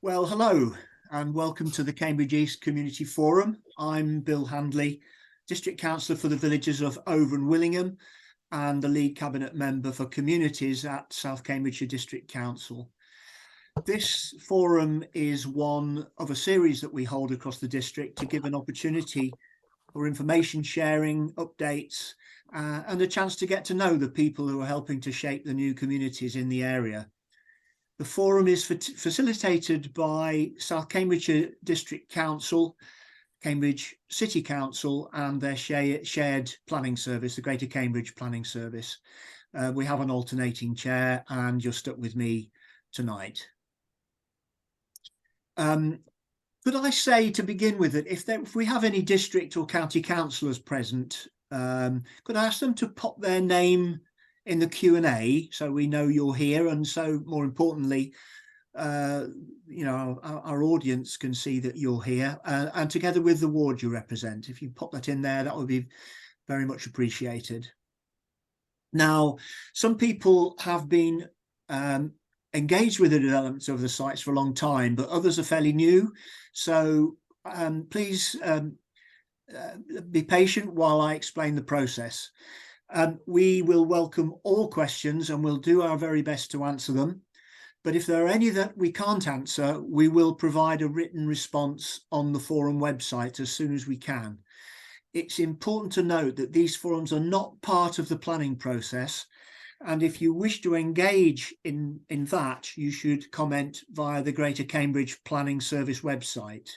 Well, hello and welcome to the Cambridge East Community Forum. I'm Bill Handley, District Councillor for the villages of Over and Willingham and the lead Cabinet Member for Communities at South Cambridgeshire District Council. This forum is one of a series that we hold across the district to give an opportunity for information sharing, updates, and a chance to get to know the people who are helping to shape the new communities in the area. The forum is facilitated by South Cambridgeshire District Council, Cambridge City Council and their shared planning service, the Greater Cambridge Planning Service. We have an alternating chair and you're stuck with me tonight. Could I say to begin with that if we have any district or county councillors present, could I ask them to pop their name in the Q&A so we know you're here, and so more importantly you know, our audience can see that you're here, and together with the ward you represent. If you pop that in there, that would be very much appreciated. Now, some people have been engaged with the developments of the sites for a long time, but others are fairly new, so please be patient while I explain the process. We will welcome all questions and we'll do our very best to answer them. But if there are any that we can't answer, we will provide a written response on the forum website as soon as we can. It's important to note that these forums are not part of the planning process. And if you wish to engage in that, you should comment via the Greater Cambridge Planning Service website.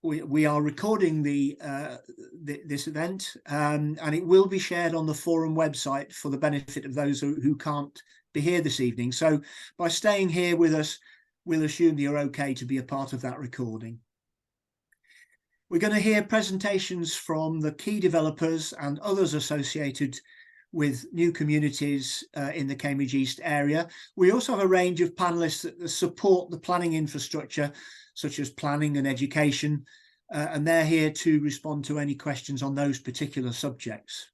We are recording this event, and it will be shared on the forum website for the benefit of those who can't be here this evening. So by staying here with us, we'll assume you're okay to be a part of that recording. We're going to hear presentations from the key developers and others associated with new communities in the Cambridge East area. We also have a range of panellists that support the planning infrastructure, such as planning and education, and they're here to respond to any questions on those particular subjects.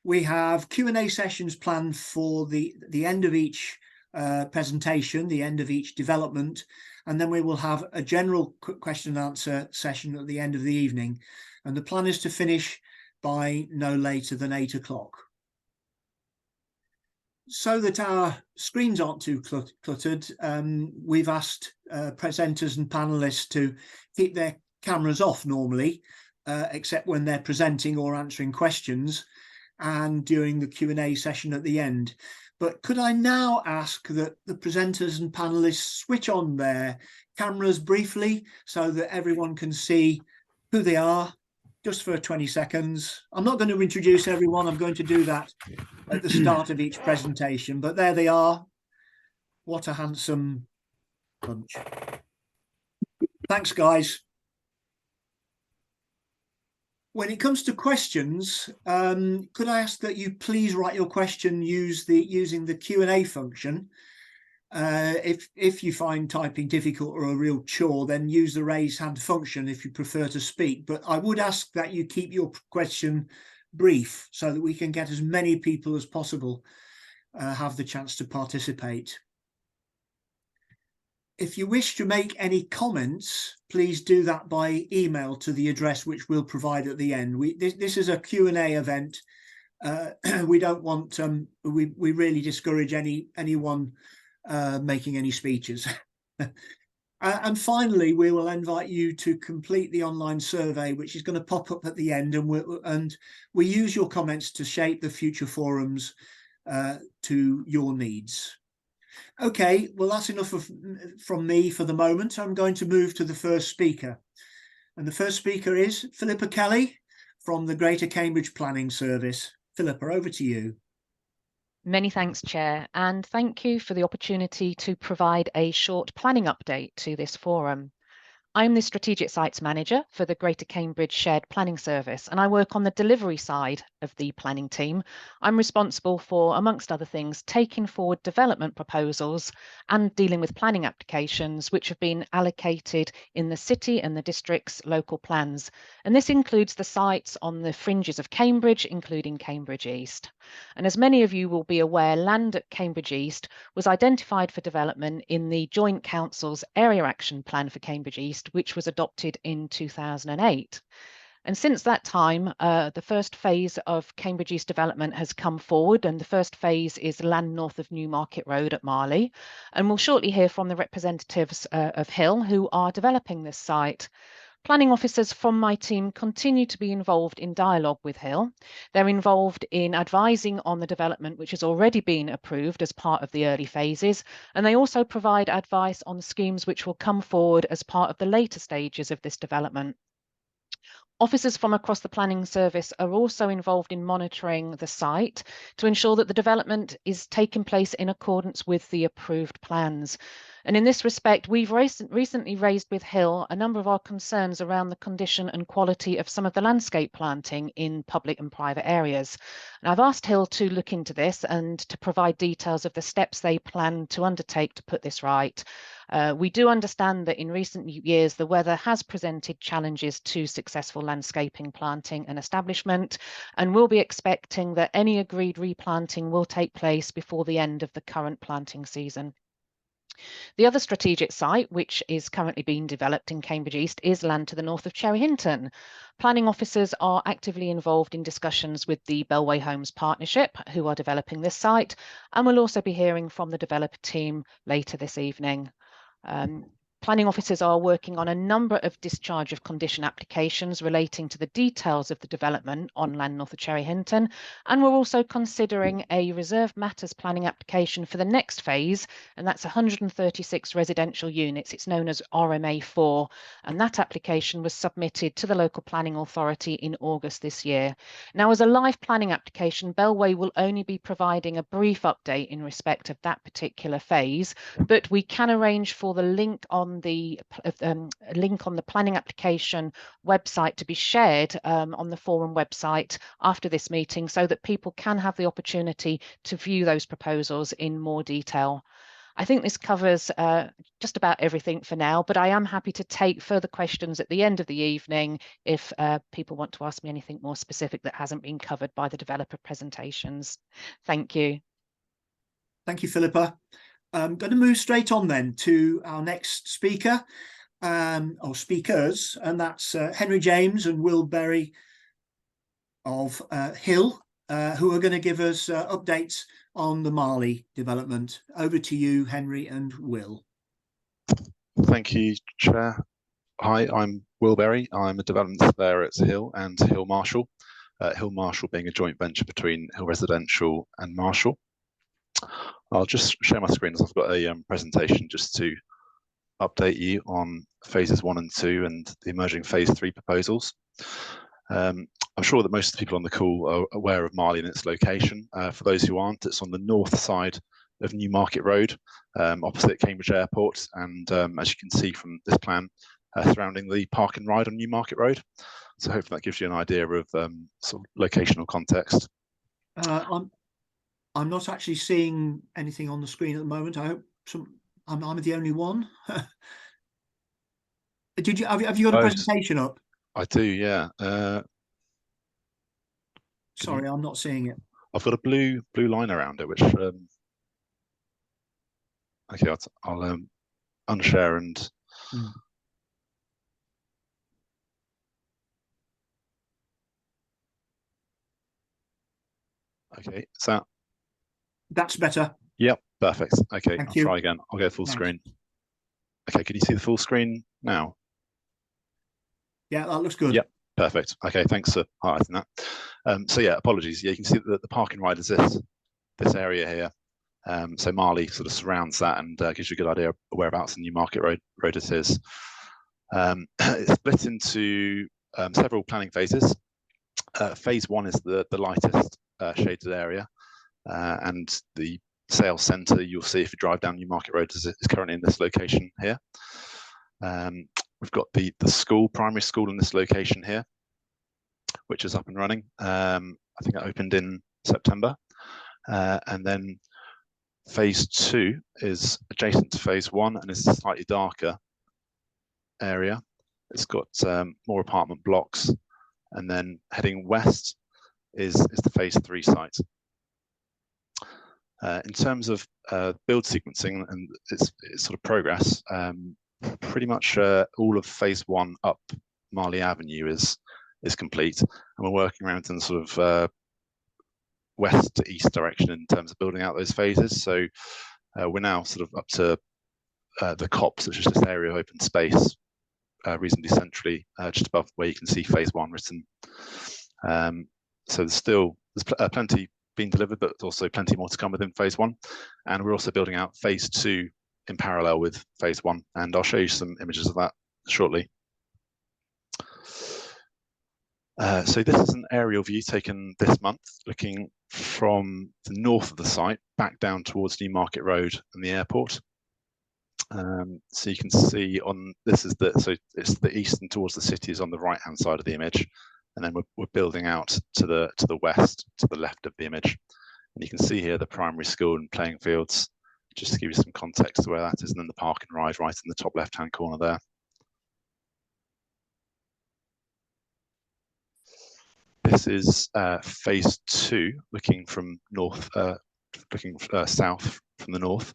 We have Q&A sessions planned for the end of each presentation, the end of each development, and then we will have a general question and answer session at the end of the evening. And the plan is to finish by no later than 8 o'clock. So that our screens aren't too cluttered, we've asked presenters and panellists to keep their cameras off normally, except when they're presenting or answering questions and during the Q&A session at the end. But could I now ask that the presenters and panellists switch on their cameras briefly so that everyone can see who they are, just for 20 seconds. I'm not going to introduce everyone. I'm going to do that at the start of each presentation, but there they are. What a handsome bunch. Thanks, guys. When it comes to questions, could I ask that you please write your question using the Q&A function? If you find typing difficult or a real chore, then use the raise hand function if you prefer to speak. But I would ask that you keep your question brief so that we can get as many people as possible have the chance to participate. If you wish to make any comments, please do that by email to the address which we'll provide at the end. This is a Q&A event. We don't want we really discourage anyone making any speeches. And finally, we will invite you to complete the online survey, which is going to pop up at the end, and we use your comments to shape the future forums to your needs. Okay, well, that's enough from me for the moment. I'm going to move to the first speaker, and the first speaker is Phillipa Kelly from the Greater Cambridge Planning Service. Phillipa, over to you. Many thanks, Chair, and thank you for the opportunity to provide a short planning update to this forum. I'm the Strategic Sites Manager for the Greater Cambridge Shared Planning Service, and I work on the delivery side of the planning team. I'm responsible for, amongst other things, taking forward development proposals and dealing with planning applications which have been allocated in the city and the district's local plans. And this includes the sites on the fringes of Cambridge, including Cambridge East. And as many of you will be aware, land at Cambridge East was identified for development in the Joint Council's Area Action Plan for Cambridge East, which was adopted in 2008. And since that time, the first phase of Cambridge East development has come forward, and the first phase is land north of Newmarket Road at Marleigh. And we'll shortly hear from the representatives of Hill who are developing this site. Planning officers from my team continue to be involved in dialogue with Hill. They're involved in advising on the development which has already been approved as part of the early phases, and they also provide advice on schemes which will come forward as part of the later stages of this development. Officers from across the planning service are also involved in monitoring the site to ensure that the development is taking place in accordance with the approved plans. And in this respect, we've recently raised with Hill a number of our concerns around the condition and quality of some of the landscape planting in public and private areas. And I've asked Hill to look into this and to provide details of the steps they plan to undertake to put this right. We do understand that in recent years, the weather has presented challenges to successful landscaping planting and establishment, and we'll be expecting that any agreed replanting will take place before the end of the current planting season. The other strategic site, which is currently being developed in Cambridge East, is land to the north of Hinton. Planning officers are actively involved in discussions with the Bellway Homes Partnership, who are developing this site, and we'll also be hearing from the developer team later this evening. Planning officers are working on a number of discharge of condition applications relating to the details of the development on land north of Hinton, and we're also considering a reserved matters planning application for the next phase, and that's 136 residential units. It's known as RMA4, and that application was submitted to the local planning authority in August this year. Now, as a live planning application, Bellway will only be providing a brief update in respect of that particular phase, but we can arrange for the link on the planning application website to be shared on the forum website after this meeting, so that people can have the opportunity to view those proposals in more detail. I think this covers just about everything for now, but I am happy to take further questions at the end of the evening if people want to ask me anything more specific that hasn't been covered by the developer presentations. Thank you. Thank you, Philippa. I'm going to move straight on then to our next speaker, or speakers, and that's Henry James and Will Berry of Hill, who are going to give us updates on the Marleigh development. Over to you, Henry and Will. Thank you, Chair. Hi, I'm Will Berry. I'm a development surveyor at Hill and Hill Marshall. Hill Marshall being a joint venture between Hill Residential and Marshall. I'll just share my screen as I've got a presentation just to update you on phases 1 and 2 and the emerging phase 3 proposals. I'm sure that most of the people on the call are aware of Marleigh and its location. For those who aren't, it's on the north side of Newmarket Road, opposite Cambridge Airport, and as you can see from this plan, surrounding the park and ride on Newmarket Road. So hopefully that gives you an idea of sort of locational context. I'm not actually seeing anything on the screen at the moment. I hope I'm the only one. Did you have you got a presentation up? I do, yeah. Sorry, I'm not seeing it. I've got a blue line around it, which okay, I'll unshare and. Okay, so that's better. Yep, perfect. Okay, Thank I'll you. try again. I'll go full screen. Okay, can you see the full screen now? Yeah, that looks good. Yep, perfect. Okay, thanks for highlighting that. So yeah, apologies. Yeah, you can see that the park and ride is this area here. So Marleigh sort of surrounds that and gives you a good idea of whereabouts in Newmarket Road it is. It's split into several planning phases. Phase 1 is the lightest shaded area, and the sales centre you'll see if you drive down Newmarket Road is currently in this location here. We've got the school, primary school in this location here, which is up and running. I think it opened in September. And then phase 2 is adjacent to phase 1 and is a slightly darker area. It's got more apartment blocks, and then heading west is the phase 3 site. In terms of build sequencing and its sort of progress, pretty much all of phase 1 up Marleigh Avenue is complete, and we're working around in sort of west to east direction in terms of building out those phases. So we're now sort of up to the copse, which is this area of open space, reasonably centrally, just above where you can see phase 1 written. So there's plenty being delivered, but also plenty more to come within phase 1. And we're also building out phase 2 in parallel with phase 1, and I'll show you some images of that shortly. So this is an aerial view taken this month, looking from the north of the site back down towards Newmarket Road and the airport. So you can see it's the east and towards the city is on the right hand side of the image, and then we're building out to the west, to the left of the image. And you can see here the primary school and playing fields, just to give you some context to where that is, and then the park and ride right in the top left hand corner there. This is phase 2, looking from north, south from the north.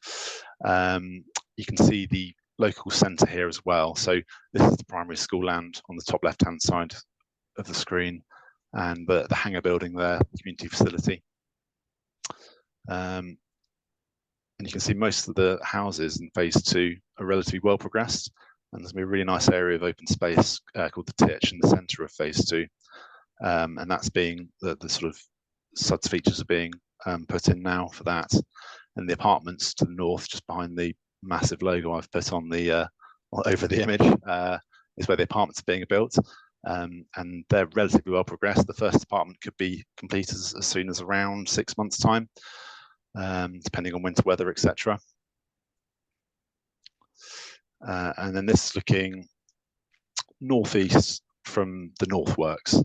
You can see the local centre here as well. So this is the primary school land on the top left-hand side of the screen, and the hangar building there, the community facility. And you can see most of the houses in phase 2 are relatively well progressed, and there's going to be a really nice area of open space called the Titch in the centre of phase 2. And that's being the sort of SUDS features are being put in now for that. And the apartments to the north, just behind the massive logo I've put on the over the image, is where the apartments are being built. And they're relatively well progressed. The first apartment could be completed as soon as around 6 months' time, depending on winter weather, etc. And then this is looking northeast from the North Works.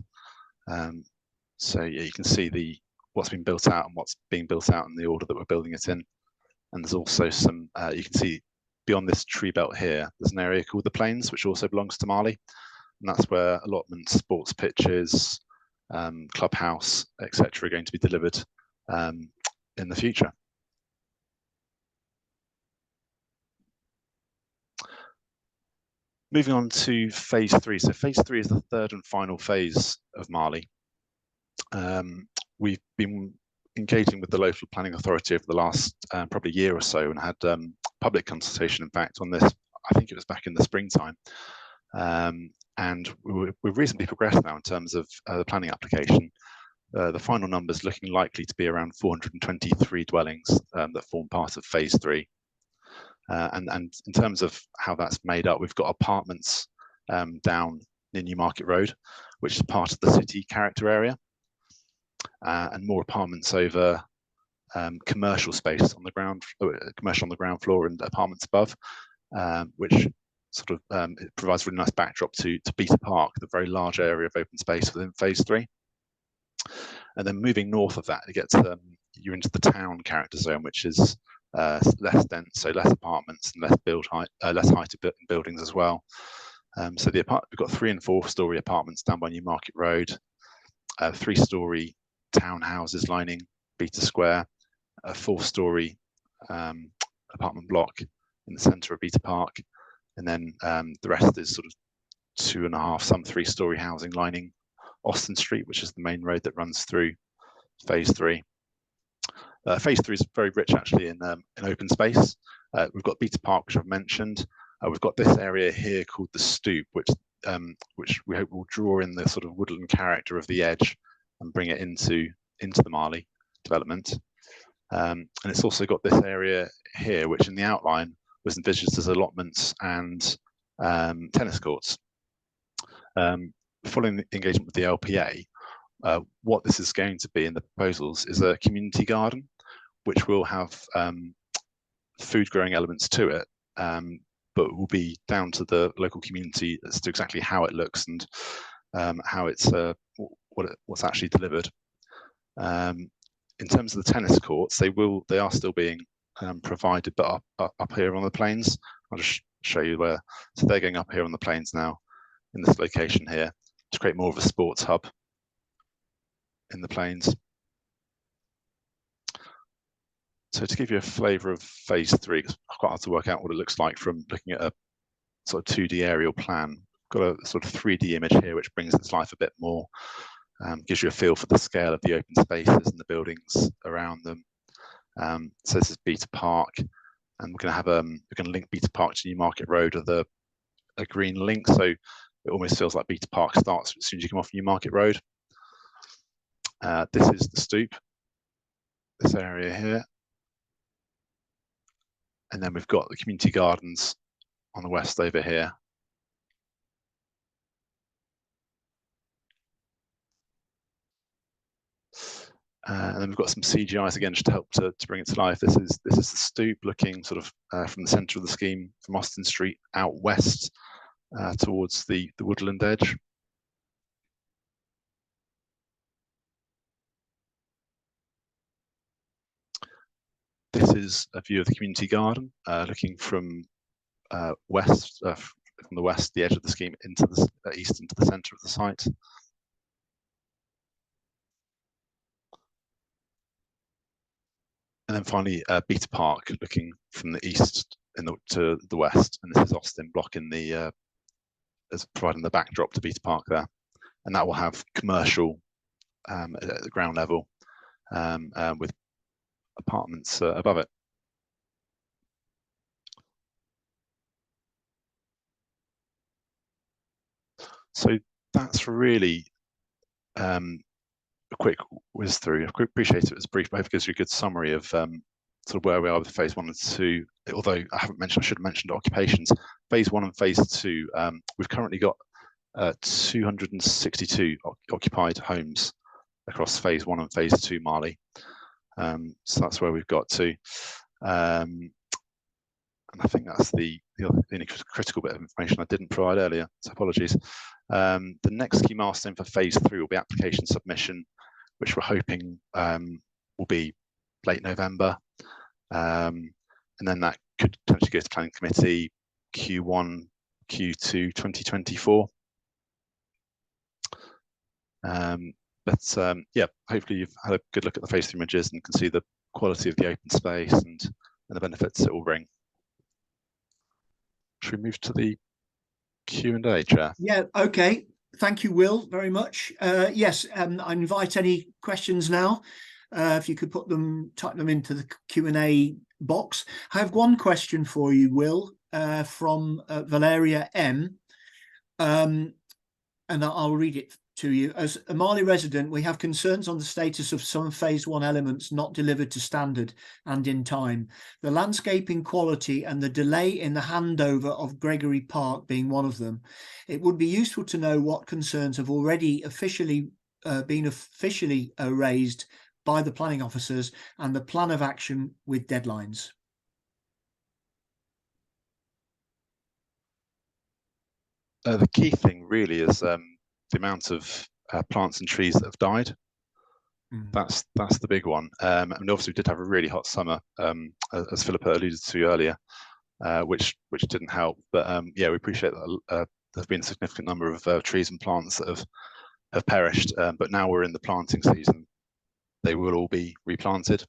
So yeah, you can see what's been built out and what's being built out in the order that we're building it in. And there's also some, you can see beyond this tree belt here, there's an area called the Plains, which also belongs to Marleigh. And that's where allotments, sports pitches, clubhouse, etc. are going to be delivered in the future. Moving on to phase 3. So phase 3 is the third and final phase of Marleigh. We've been engaging with the local planning authority over the last probably year or so, and had public consultation, in fact, on this. I think it was back in the springtime. And we're reasonably progressed now in terms of the planning application. The final numbers looking likely to be around 423 dwellings that form part of phase 3. And in terms of how that's made up, we've got apartments down near Newmarket Road, which is part of the city character area, and more apartments over commercial space on the ground, commercial on the ground floor, and apartments above, which sort of it provides a really nice backdrop to Beta Park, the very large area of open space within phase 3. And then moving north of that, it gets you're into the town character zone, which is less dense, so less apartments and less height of buildings as well. So we've got 3- and 4-story apartments down by Newmarket Road, 3-story townhouses lining Beta Square, a 4-story apartment block in the centre of Beta Park, and then the rest is sort of 2.5, some 3-story housing lining Austin Street, which is the main road that runs through phase 3. Phase 3 is very rich actually in open space. We've got Beta Park, which I've mentioned. We've got this area here called the Stoop, which we hope will draw in the sort of woodland character of the edge and bring it into the Marleigh development. And it's also got this area here, which in the outline was envisaged as allotments and tennis courts. Following the engagement with the LPA, what this is going to be in the proposals is a community garden, which will have food growing elements to it, but it will be down to the local community as to exactly how it looks and how it's what's actually delivered. In terms of the tennis courts, they are still being provided, but up here on the plains. I'll just show you where. So they're going up here on the plains now, in this location here, to create more of a sports hub in the plains. So to give you a flavour of phase 3, it's quite hard to work out what it looks like from looking at a sort of 2D aerial plan. Got a sort of 3D image here, which brings it to life a bit more. Gives you a feel for the scale of the open spaces and the buildings around them. So this is Beta Park, and we're going to link Beta Park to Newmarket Road with a green link. So it almost feels like Beta Park starts as soon as you come off Newmarket Road. This is the stoop, this area here. And then we've got the community gardens on the west over here. And then we've got some CGIs again just to help to bring it to life. This is the stoop looking sort of from the centre of the scheme from Austin Street out west towards the woodland edge. This is a view of the community garden looking from west, from the west, the edge of the scheme, into the east, into the centre of the site. And then finally, Beta Park, looking from the east to the west, and this is Austin blocking as providing the backdrop to Beta Park there, and that will have commercial at the ground level with apartments above it. So that's really a quick whiz through. I appreciate it was brief, but I hope it gives you a good summary of sort of where we are with phase 1 and 2. Although I should have mentioned occupations. Phase 1 and phase 2, we've currently got 262 occupied homes across phase 1 and phase 2, Marleigh. So that's where we've got to. And I think that's the only critical bit of information I didn't provide earlier, so apologies. The next key milestone for phase 3 will be application submission, which we're hoping will be late November. And then that could potentially go to planning committee Q1, Q2 2024. Yeah, hopefully you've had a good look at the phase 3 images and can see the quality of the open space and the benefits it will bring. Should we move to the Q&A, Chair? Yeah, okay. Thank you, Will, very much. Yes, I invite any questions now. If you could type them into the Q&A box. I have one question for you, Will, from Valeria M. And I'll read it to you. As a Marleigh resident, we have concerns on the status of some phase 1 elements not delivered to standard and in time. The landscaping quality and the delay in the handover of Gregory Park being one of them. It would be useful to know what concerns have already been officially raised by the planning officers and the plan of action with deadlines. The key thing really is the amount of plants and trees that have died. That's the big one. And obviously we did have a really hot summer, as Phillipa alluded to earlier, which didn't help. But yeah, we appreciate that there's been a significant number of trees and plants that have perished. But now we're in the planting season. They will all be replanted.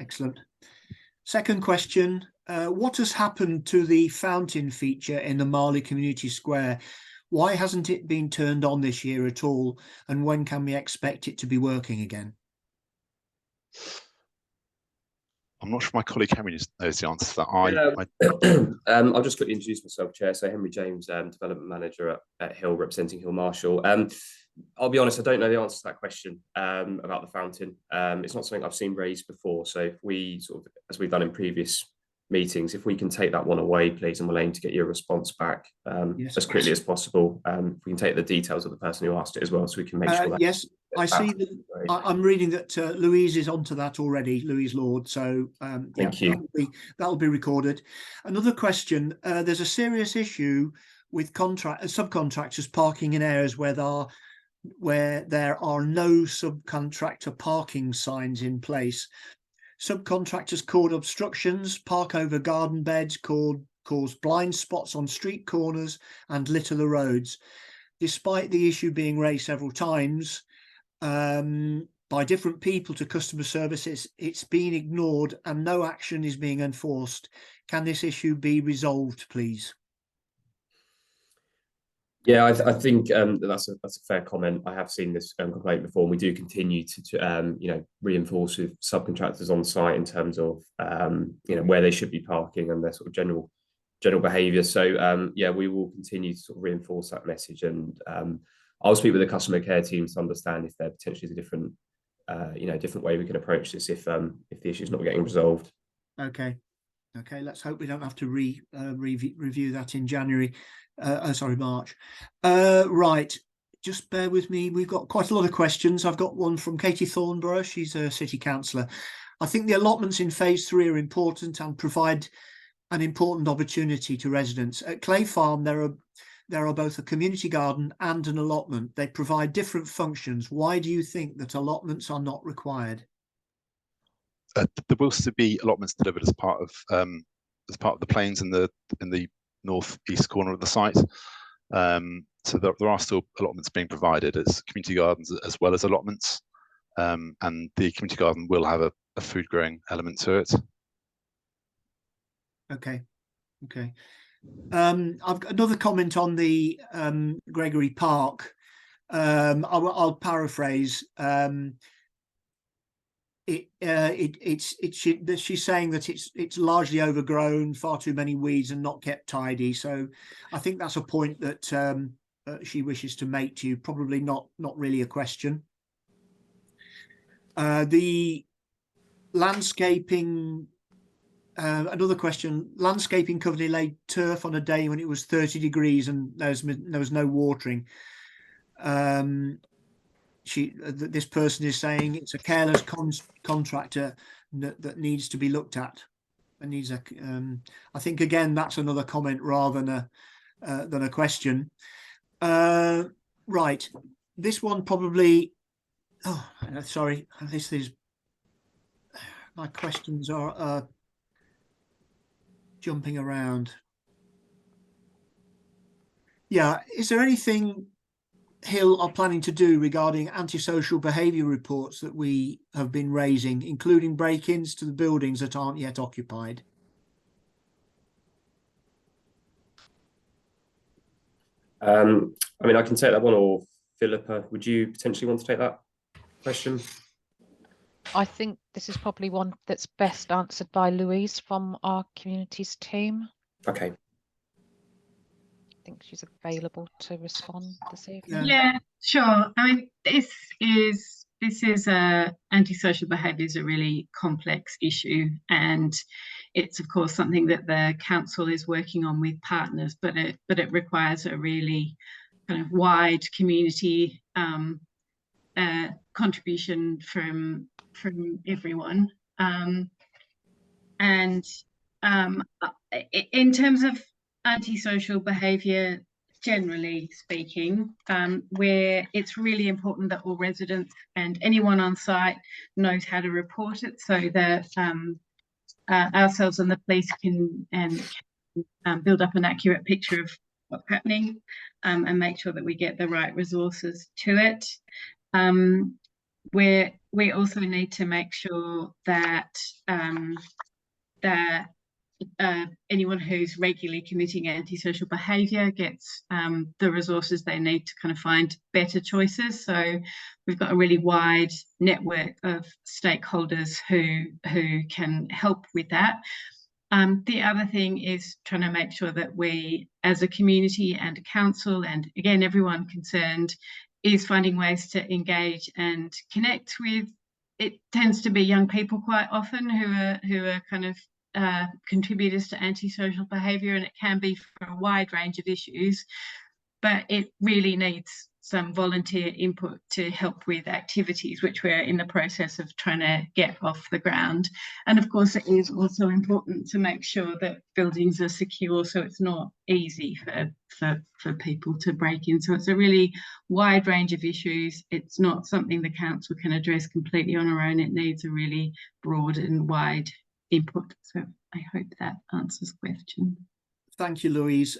Excellent. Second question, what has happened to the fountain feature in the Marleigh Community Square? Why hasn't it been turned on this year at all? And when can we expect it to be working again? I'm not sure my colleague Henry knows the answer to that. I'll just quickly introduce myself, Chair. So Henry James, Development Manager at Hill, representing Hill Marshall. I'll be honest, I don't know the answer to that question about the fountain. It's not something I've seen raised before. So if we sort of, as we've done in previous meetings, if we can take that one away, please, and we'll aim to get your response back as quickly as possible. If we can take the details of the person who asked it as well, so we can make sure that. Yes, I see that I'm reading that Louise is onto that already, Louise Lord. So Thank you. That'll be recorded. Another question: there's a serious issue with subcontractors parking in areas where there are no subcontractor parking signs in place. Subcontractors cause obstructions, park over garden beds, cause blind spots on street corners, and litter the roads. Despite the issue being raised several times by different people to customer services, it's been ignored and no action is being enforced. Can this issue be resolved, please? Yeah, I think that's a fair comment. I have seen this complaint before, and we do continue to reinforce with subcontractors on site in terms of where they should be parking and their sort of general behaviour. So yeah, we will continue to sort of reinforce that message, and I'll speak with the customer care team to understand if there potentially is a different way we can approach this if the issue is not getting resolved. Okay, let's hope we don't have to review that in January. March. Right, just bear with me. We've got quite a lot of questions. I've got one from Katie Thornborough. She's a city councillor. I think the allotments in phase 3 are important and provide an important opportunity to residents. At Clay Farm, there are both a community garden and an allotment. They provide different functions. Why do you think that allotments are not required? There will still be allotments delivered as part of the planes in the north-east corner of the site. So there are still allotments being provided as community gardens as well as allotments. And the community garden will have a food growing element to it. Okay. I've got another comment on the Gregory Park. I'll paraphrase. She's saying that it's largely overgrown, far too many weeds and not kept tidy. So I think that's a point that she wishes to make to you. Probably not really a question. The landscaping. Another question: landscaping company laid turf on a day when it was 30 degrees and there was no watering. This person is saying it's a careless contractor that needs to be looked at. And needs a. I think again that's another comment rather than a question. Right, this one probably. Oh, sorry. This is. My questions are jumping around. Yeah, is there anything Hill are planning to do regarding antisocial behaviour reports that we have been raising, including break-ins to the buildings that aren't yet occupied? I mean, I can take that one, or Phillipa, would you potentially want to take that question? I think this is probably one that's best answered by Louise from our communities team. Okay. I think she's available to respond this evening. Yeah, sure. I mean, this is antisocial behaviour is a really complex issue, and it's of course something that the council is working on with partners, but it requires a really kind of wide community contribution from everyone. And in terms of antisocial behaviour, generally speaking, where it's really important that all residents and anyone on site knows how to report it, so that ourselves and the police can build up an accurate picture of what's happening, and make sure that we get the right resources to it. We also need to make sure that anyone who's regularly committing antisocial behaviour gets the resources they need to kind of find better choices. So we've got a really wide network of stakeholders who can help with that. The other thing is trying to make sure that we, as a community and a council, and again everyone concerned, is finding ways to engage and connect with. It tends to be young people quite often who are kind of contributors to antisocial behaviour, and it can be for a wide range of issues, but it really needs some volunteer input to help with activities, which we're in the process of trying to get off the ground. And of course, it is also important to make sure that buildings are secure, so it's not easy for people to break in. So it's a really wide range of issues. It's not something the council can address completely on our own. It needs a really broad and wide input. So I hope that answers the question. Thank you, Louise.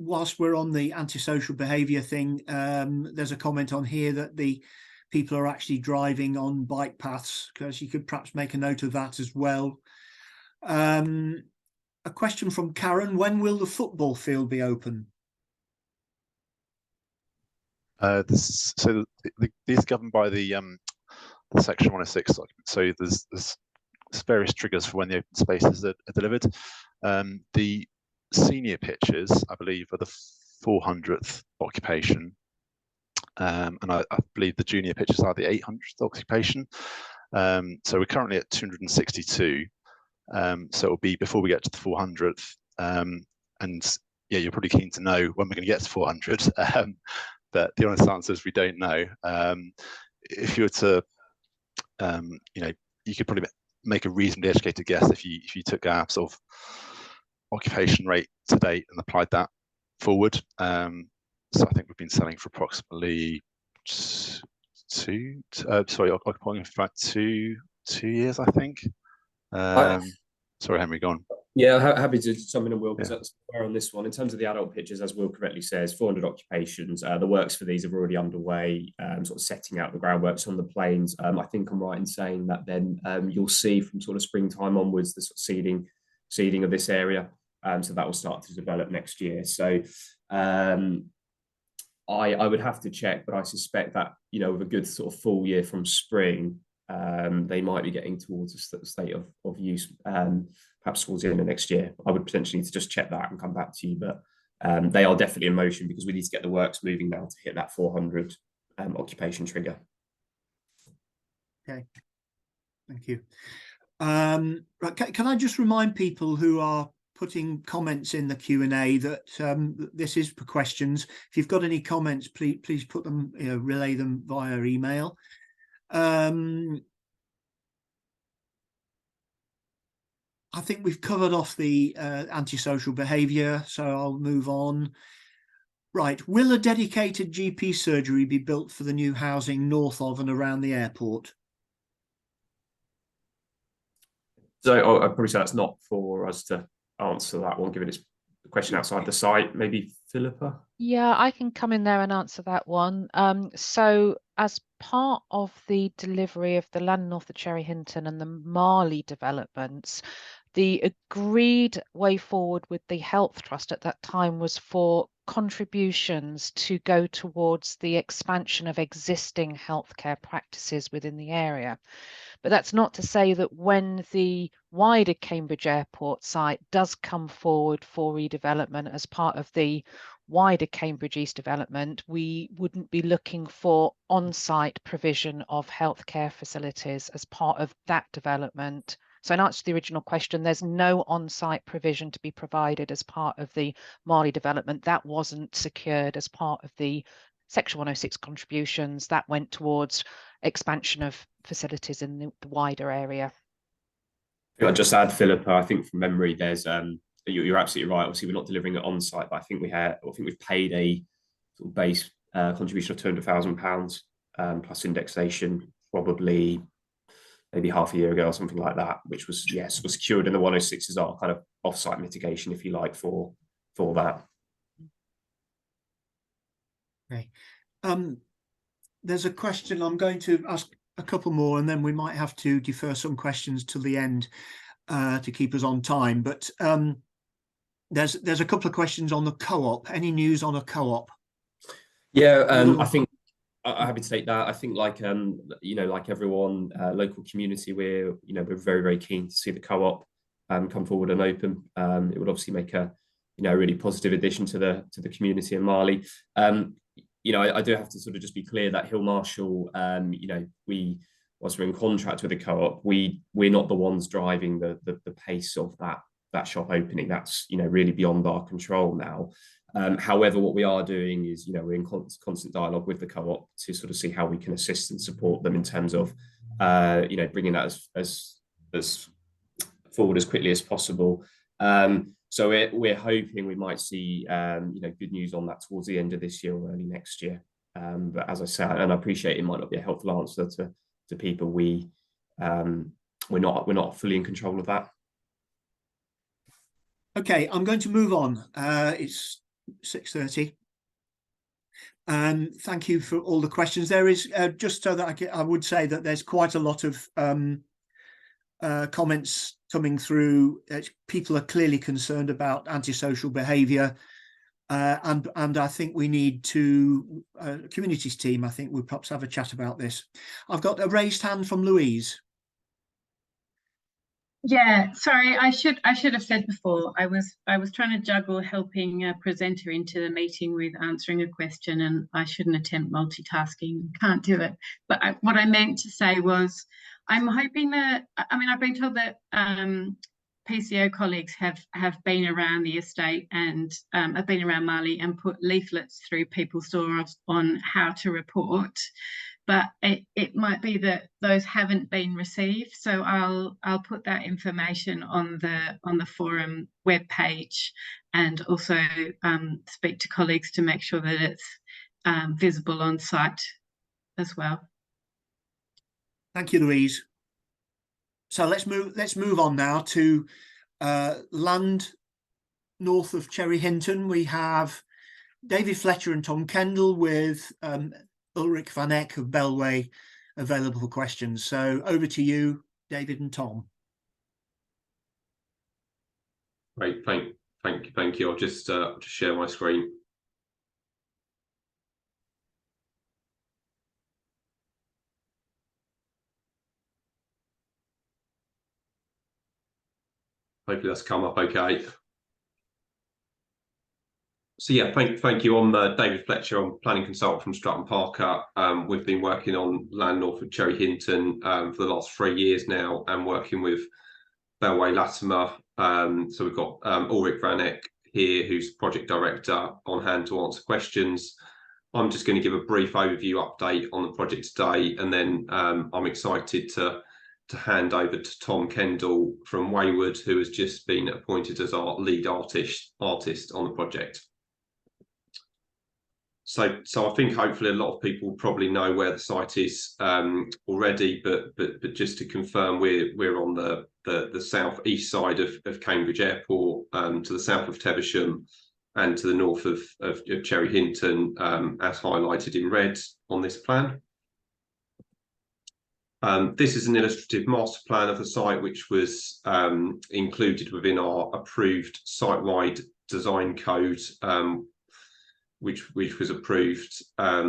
Whilst we're on the antisocial behaviour thing, there's a comment on here that the people are actually driving on bike paths, because you could perhaps make a note of that as well. A question from Karen: when will the football field be open? These are governed by the Section 106 document. So there's various triggers for when the open spaces are delivered. The senior pitches, I believe, are the 400th occupation, and I believe the junior pitches are the 800th occupation. So we're currently at 262. So it'll be before we get to the 400th. And yeah, you're probably keen to know when we're going to get to 400. But the honest answer is we don't know. If you were to, you could probably make a reasonably educated guess if you took our sort of occupation rate to date and applied that forward. So I think we've been selling for approximately occupying for about two years, I think. Sorry, Henry, go on. Yeah, happy to jump in and Will, because that's fair on this one. In terms of the adult pitches, as Will correctly says, 400 occupations. The works for these are already underway, sort of setting out the groundworks on the planes. I think I'm right in saying that then you'll see from sort of springtime onwards the sort of seeding of this area. So that will start to develop next year. So I would have to check, but I suspect that, with a good sort of full year from spring, they might be getting towards a state of use, perhaps towards the end of next year. I would potentially need to just check that and come back to you, but they are definitely in motion, because we need to get the works moving now to hit that 400 occupation trigger. Okay, thank you. Right, can I just remind people who are putting comments in the Q&A that this is for questions. If you've got any comments, please put them, relay them via email. I think we've covered off the antisocial behaviour, so I'll move on. Right, will a dedicated GP surgery be built for the new housing north of and around the airport? So I'd probably say that's not for us to answer that one, given it's a question outside the site. Maybe Phillipa? Yeah, I can come in there and answer that one. So as part of the delivery of the land north of Cherry Hinton and the Marleigh developments, the agreed way forward with the Health Trust at that time was for contributions to go towards the expansion of existing healthcare practices within the area. But that's not to say that when the wider Cambridge Airport site does come forward for redevelopment as part of the wider Cambridge East development, we wouldn't be looking for on-site provision of healthcare facilities as part of that development. So in answer to the original question, there's no on-site provision to be provided as part of the Marleigh development. That wasn't secured as part of the Section 106 contributions. That went towards expansion of facilities in the wider area. I'll just add, Phillipa, I think from memory, there's you're absolutely right. Obviously, we're not delivering it on site, but I think we've paid a sort of base contribution of £200,000 plus indexation, probably maybe half a year ago or something like that, which was was secured in the 106 as our kind of off-site mitigation, if you like, for that. Okay. There's a question. I'm going to ask a couple more, and then we might have to defer some questions till the end to keep us on time. But there's a couple of questions on the co-op. Any news on a co-op? Yeah, I think I'm happy to take that. I think, like like everyone, local community, we're very, very keen to see the co-op come forward and open. It would obviously make a really positive addition to the community in Marleigh. I do have to sort of just be clear that Hill Marshall, whilst we're in contract with the co-op, we're not the ones driving the pace of that that shop opening. That's, you know, really beyond our control now. However, what we are doing is, you know, we're in constant dialogue with the co-op to sort of see how we can assist and support them in terms of, you know, bringing that as forward as quickly as possible. So we're hoping we might see, you know, good news on that towards the end of this year or early next year. But as I said, and I appreciate it might not be a helpful answer to people, we're not fully in control of that. Okay, I'm going to move on. It's 6:30. Thank you for all the questions. There is, just so that I would say that there's quite a lot of comments coming through. People are clearly concerned about antisocial behaviour, and I think we need to, communities team, I think we'll perhaps have a chat about this. I've got a raised hand from Louise. Yeah, sorry, I should have said before, I was trying to juggle helping a presenter into the meeting with answering a question, and I shouldn't attempt multitasking, can't do it. But what I meant to say was, I'm hoping that, I mean, I've been told that PCO colleagues have been around the estate and have been around Marleigh and put leaflets through people's doors on how to report. But it might be that those haven't been received, so I'll put that information on the forum webpage, and also speak to colleagues to make sure that it's visible on site as well. Thank you, Louise. So let's move on now to land north of Cherry Hinton. We have David Fletcher and Tom Kendall with Ulrich Van Eck of Bellway available for questions. So over to you, David and Tom. Great, thank you. I'll just share my screen. Hopefully that's come up okay. So yeah, thank you. I'm David Fletcher. I'm planning consultant from Stratton Parker. We've been working on land north of Cherry Hinton for the last 3 years now, and working with Bellway Latimer. So we've got Ulrich Van Eck here, who's project director, on hand to answer questions. I'm just going to give a brief overview update on the project today, and then I'm excited to hand over to Tom Kendall from Wayward, who has just been appointed as our lead artist on the project. So I think hopefully a lot of people probably know where the site is already, but just to confirm, we're on the south-east side of Cambridge Airport, to the south of Teversham, and to the north of Cherry Hinton, as highlighted in red on this plan. This is an illustrative master plan of the site, which was included within our approved site-wide design code, which was approved at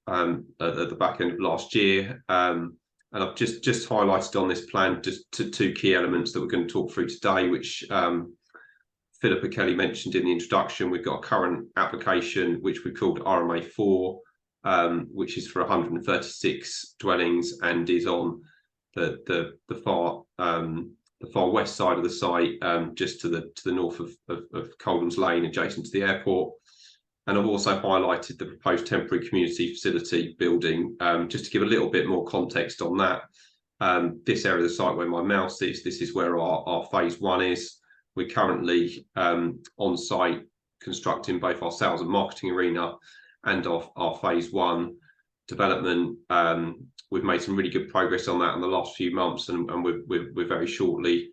the back end of last year. And I've just highlighted on this plan just two key elements that we're going to talk through today, which Phillipa Kelly mentioned in the introduction. We've got a current application, which we called RMA4, which is for 136 dwellings and is on the far west side of the site, just to the north of Coldham's Lane, adjacent to the airport. And I've also highlighted the proposed temporary community facility building, just to give a little bit more context on that. This area of the site where my mouse is, this is where our phase 1 is. We're currently on site constructing both our sales and marketing arena and our phase 1 development. We've made some really good progress on that in the last few months, and we're very shortly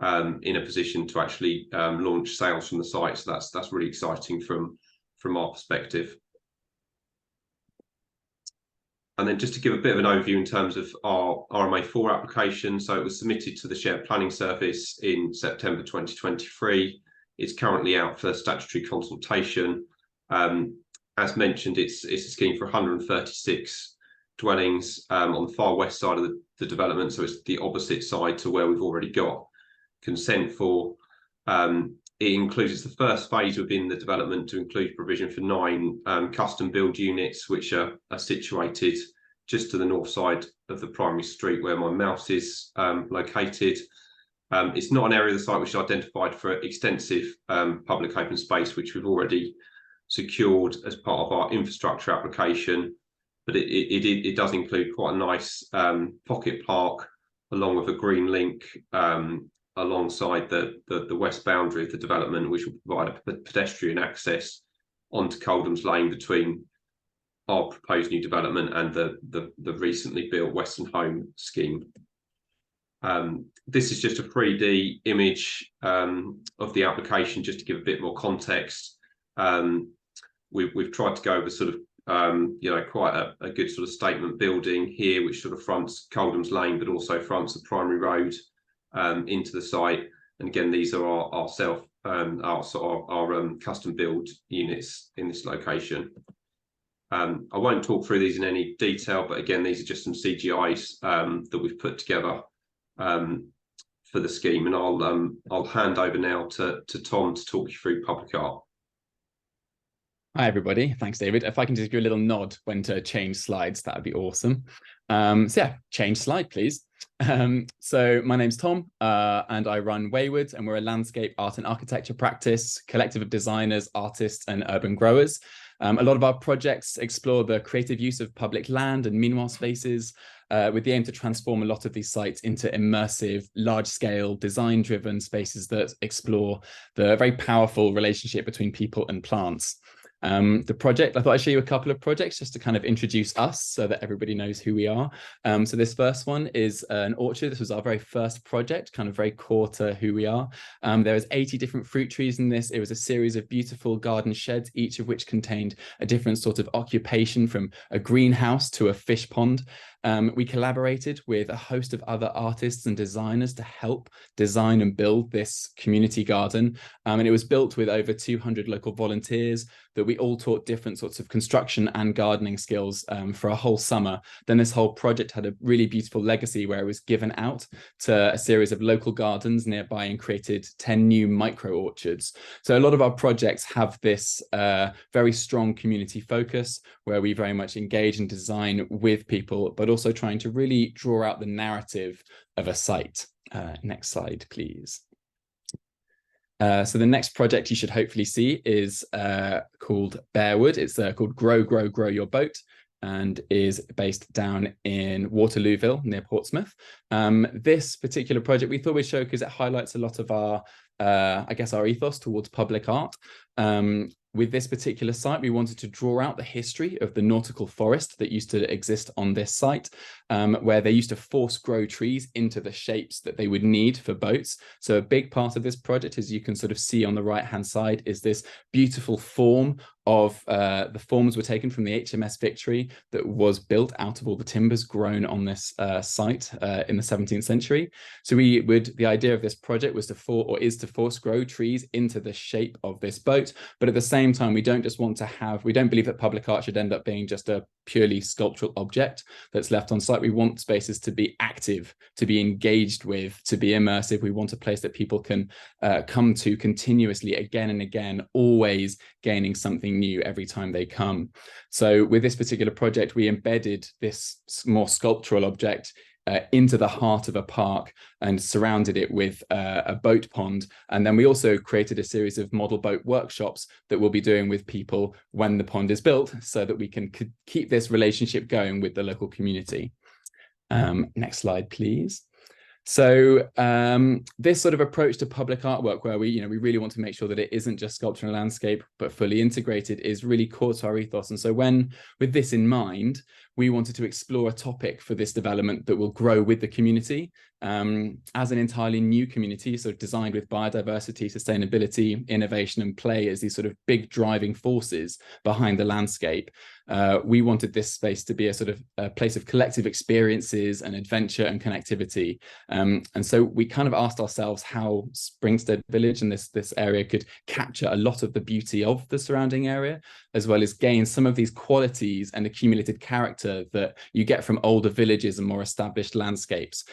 in a position to actually launch sales from the site. So that's really exciting from our perspective. And then just to give a bit of an overview in terms of our RMA4 application. So it was submitted to the Shared Planning Service in September 2023. It's currently out for statutory consultation. As mentioned, it's a scheme for 136 dwellings on the far west side of the development. So it's the opposite side to where we've already got consent for. It includes the first phase within the development to include provision for 9 custom build units, which are situated just to the north side of the primary street where my mouse is located. It's not an area of the site which is identified for extensive public open space, which we've already secured as part of our infrastructure application, but it does include quite a nice pocket park along with a green link alongside the west boundary of the development, which will provide a pedestrian access onto Coldham's Lane between our proposed new development and the recently built Western Home scheme. This is just a 3D image of the application, just to give a bit more context. We've tried to go over sort of quite a good sort of statement building here, which sort of fronts Coldham's Lane, but also fronts the primary road into the site. And again, these are our custom build units in this location. I won't talk through these in any detail, but again, these are just some CGIs that we've put together for the scheme, and I'll hand over now to Tom to talk you through public art. Hi everybody, thanks David. If I can just give a little nod when to change slides, that would be awesome. So yeah, change slide please. So my name's Tom and I run Wayward, and we're a landscape art and architecture practice, collective of designers, artists and urban growers. A lot of our projects explore the creative use of public land and meanwhile spaces with the aim to transform a lot of these sites into immersive, large-scale, design-driven spaces that explore the very powerful relationship between people and plants. The project, I thought I'd show you a couple of projects just to kind of introduce us so that everybody knows who we are. So this first one is an orchard. This was our very first project, kind of very core to who we are. There was 80 different fruit trees in this. It was a series of beautiful garden sheds, each of which contained a different sort of occupation, from a greenhouse to a fish pond. We collaborated with a host of other artists and designers to help design and build this community garden. And it was built with over 200 local volunteers that we all taught different sorts of construction and gardening skills for a whole summer. Then this whole project had a really beautiful legacy where it was given out to a series of local gardens nearby and created 10 new micro orchards. So a lot of our projects have this very strong community focus where we very much engage and design with people, but also trying to really draw out the narrative of a site. Next slide, please. So the next project you should hopefully see is called Bearwood. It's called Grow, Grow, Grow Your Boat, and is based down in Waterlooville near Portsmouth. This particular project we thought we'd show because it highlights a lot of our, I guess, our ethos towards public art. With this particular site, we wanted to draw out the history of the nautical forest that used to exist on this site, where they used to force grow trees into the shapes that they would need for boats. So a big part of this project, as you can sort of see on the right-hand side, is this beautiful form of the forms were taken from the HMS Victory that was built out of all the timbers grown on this site in the 17th century. So the idea of this project was to force grow trees into the shape of this boat, but at the same time, we don't believe that public art should end up being just a purely sculptural object that's left on site. We want spaces to be active, to be engaged with, to be immersive. We want a place that people can come to continuously again and again, always gaining something new every time they come. So with this particular project, we embedded this more sculptural object into the heart of a park and surrounded it with a boat pond. And then we also created a series of model boat workshops that we'll be doing with people when the pond is built, so that we can keep this relationship going with the local community. Next slide, please. So this sort of approach to public artwork, where we really want to make sure that it isn't just sculpture and landscape, but fully integrated, is really core to our ethos. And so with this in mind, we wanted to explore a topic for this development that will grow with the community as an entirely new community, sort of designed with biodiversity, sustainability, innovation and play as these sort of big driving forces behind the landscape. We wanted this space to be a sort of a place of collective experiences and adventure and connectivity. And so we kind of asked ourselves how Springstead Village and this area could capture a lot of the beauty of the surrounding area, as well as gain some of these qualities and accumulated character that you get from older villages and more established landscapes,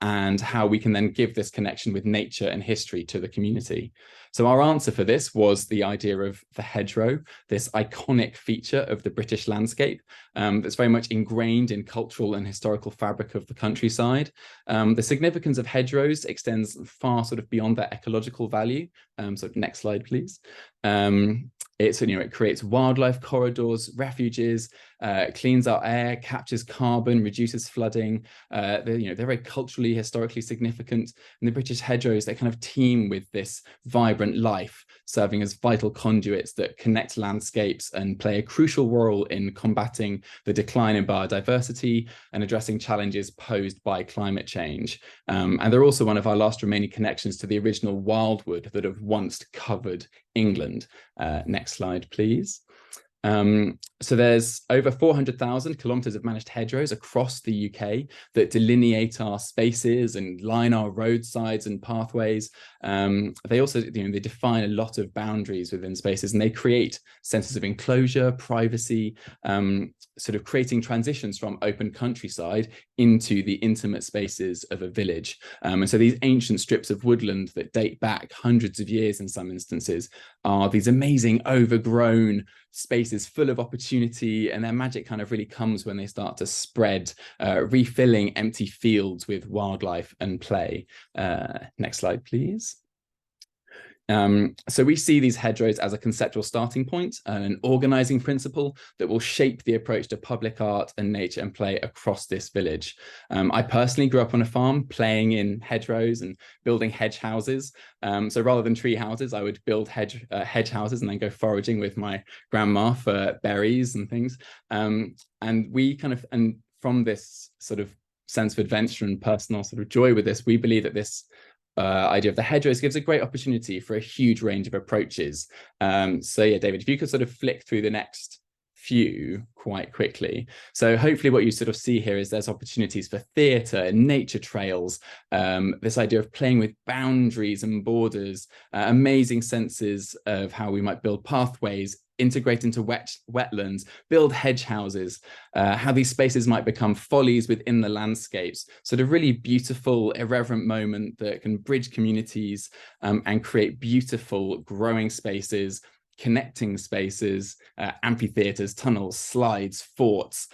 and how we can then give this connection with nature and history to the community. So our answer for this was the idea of the hedgerow, this iconic feature of the British landscape that's very much ingrained in cultural and historical fabric of the countryside. The significance of hedgerows extends far sort of beyond their ecological value. So next slide, please. It creates wildlife corridors, refuges, cleans our air, captures carbon, reduces flooding. They're very culturally, historically significant. And the British hedgerows, they kind of teem with this vibrant life, serving as vital conduits that connect landscapes and play a crucial role in combating the decline in biodiversity and addressing challenges posed by climate change. And they're also one of our last remaining connections to the original wildwood that have once covered England. Next slide, please. So there's over 400,000 kilometres of managed hedgerows across the UK that delineate our spaces and line our roadsides and pathways. They also, they define a lot of boundaries within spaces, and they create senses of enclosure, privacy, sort of creating transitions from open countryside into the intimate spaces of a village. And so these ancient strips of woodland that date back hundreds of years in some instances are these amazing overgrown spaces full of opportunity, and their magic kind of really comes when they start to spread, refilling empty fields with wildlife and play. Next slide, please. So we see these hedgerows as a conceptual starting point and an organizing principle that will shape the approach to public art and nature and play across this village. I personally grew up on a farm playing in hedgerows and building hedge houses. So rather than tree houses, I would build hedge houses and then go foraging with my grandma for berries and things. And from this sort of sense of adventure and personal sort of joy with this, we believe that this idea of the hedgerows gives a great opportunity for a huge range of approaches. So yeah, David, if you could sort of flick through the next few quite quickly. So hopefully what you sort of see here is there's opportunities for theatre, nature trails, this idea of playing with boundaries and borders, amazing senses of how we might build pathways, integrate into wetlands, build hedge houses, how these spaces might become follies within the landscapes. So the really beautiful, irreverent moment that can bridge communities and create beautiful growing spaces, connecting spaces, amphitheatres, tunnels, slides, forts,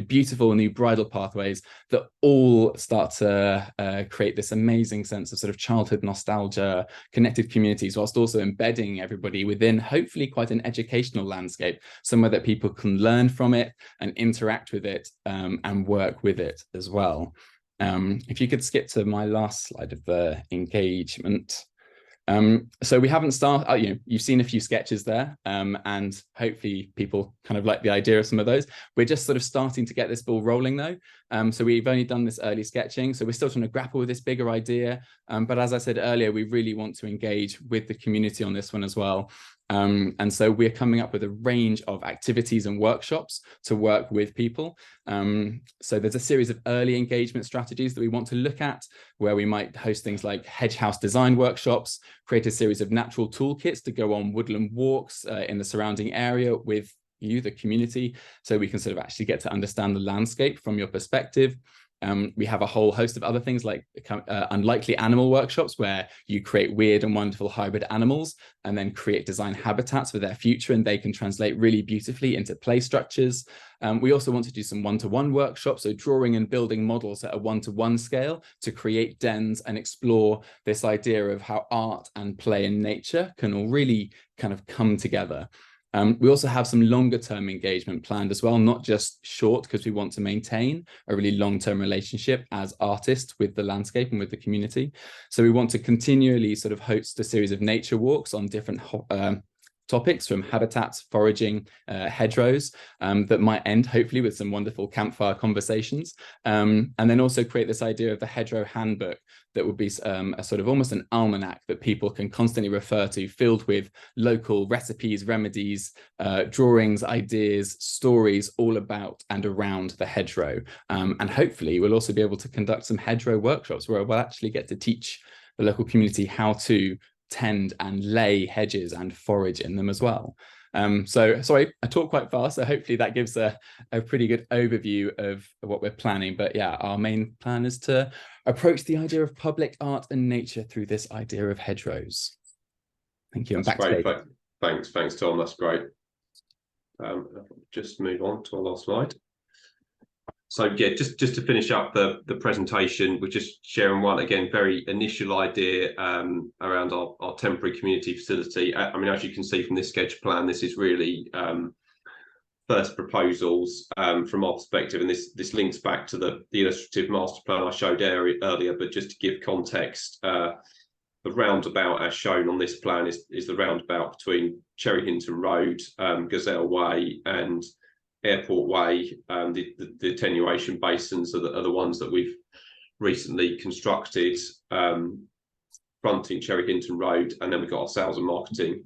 beautiful new bridle pathways that all start to create this amazing sense of sort of childhood nostalgia, connected communities, whilst also embedding everybody within hopefully quite an educational landscape, somewhere that people can learn from it and interact with it and work with it as well. If you could skip to my last slide of the engagement. So we haven't started, you've seen a few sketches there, and hopefully people kind of like the idea of some of those. We're just sort of starting to get this ball rolling though. So we've only done this early sketching, so we're still trying to grapple with this bigger idea. But as I said earlier, we really want to engage with the community on this one as well. And so we're coming up with a range of activities and workshops to work with people. So there's a series of early engagement strategies that we want to look at, where we might host things like hedge house design workshops, create a series of natural toolkits to go on woodland walks in the surrounding area with you, the community, so we can sort of actually get to understand the landscape from your perspective. We have a whole host of other things like unlikely animal workshops, where you create weird and wonderful hybrid animals and then create design habitats for their future, and they can translate really beautifully into play structures. We also want to do some one-to-one workshops, so drawing and building models at a one-to-one scale to create dens and explore this idea of how art and play and nature can all really kind of come together. We also have some longer term engagement planned as well, not just short, because we want to maintain a really long-term relationship as artists with the landscape and with the community. So we want to continually sort of host a series of nature walks on different topics, from habitats, foraging, hedgerows, that might end hopefully with some wonderful campfire conversations. And then also create this idea of the hedgerow handbook that would be a sort of almost an almanac that people can constantly refer to, filled with local recipes, remedies, drawings, ideas, stories all about and around the hedgerow. And hopefully we'll also be able to conduct some hedgerow workshops where we'll actually get to teach the local community how to tend and lay hedges and forage in them as well. So sorry, I talk quite fast, so hopefully that gives a pretty good overview of what we're planning. But yeah, our main plan is to approach the idea of public art and nature through this idea of hedgerows. Thank you. And back to David. Thanks, Tom. That's great. Just move on to our last slide. So yeah, just to finish up the presentation, we're just sharing one again, very initial idea around our temporary community facility. I mean, as you can see from this sketch plan, this is really first proposals from our perspective, and this links back to the illustrative master plan I showed earlier. But just to give context, the roundabout as shown on this plan is the roundabout between Cherry Hinton Road, Gazelle Way, and Airport Way. The attenuation basins are the ones that we've recently constructed, fronting Cherry Hinton Road, and then we've got our sales and marketing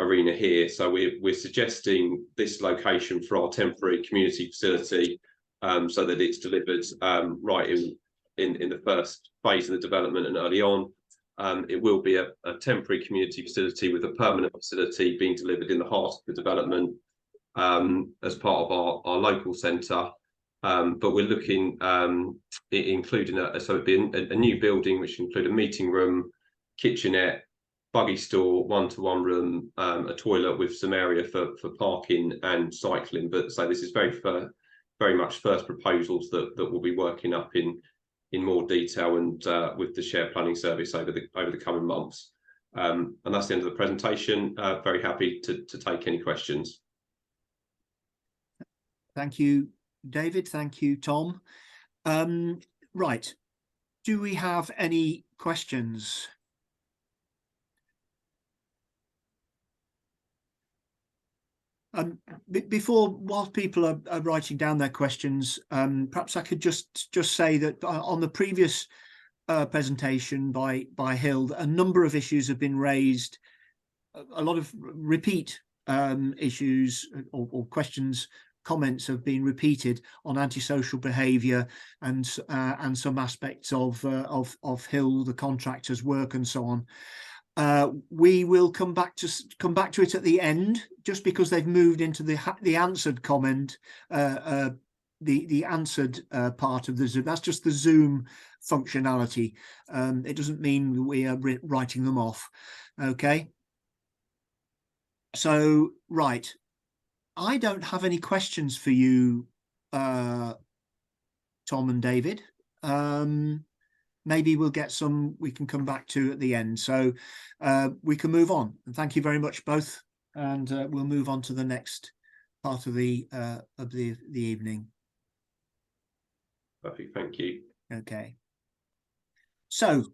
arena here. So we're suggesting this location for our temporary community facility, so that it's delivered right in the first phase of the development and early on. It will be a temporary community facility with a permanent facility being delivered in the heart of the development, as part of our local centre, but we're looking including so it'd be a new building which include a meeting room, kitchenette, buggy store, one-to-one room, a toilet with some area for parking and cycling. But so this is very much first proposals that we'll be working up in more detail and with the shared planning service over the coming months. And that's the end of the presentation. Very happy to take any questions. Thank you, David. Thank you, Tom. Right. Do we have any questions? Whilst people are writing down their questions, perhaps I could just say that on the previous presentation by Hill, a number of issues have been raised, a lot of repeat issues or questions, comments have been repeated on antisocial behaviour and some aspects of Hill, the contractor's work and so on. We will come back to it at the end, just because they've moved into the answered comment, the answered part of the Zoom. That's just the Zoom functionality. It doesn't mean we are writing them off. Okay. So right, I don't have any questions for you, Tom and David. Maybe we'll get some we can come back to at the end. So we can move on. And thank you very much, both. And we'll move on to the next part of the evening. Perfect. Thank you. Okay. So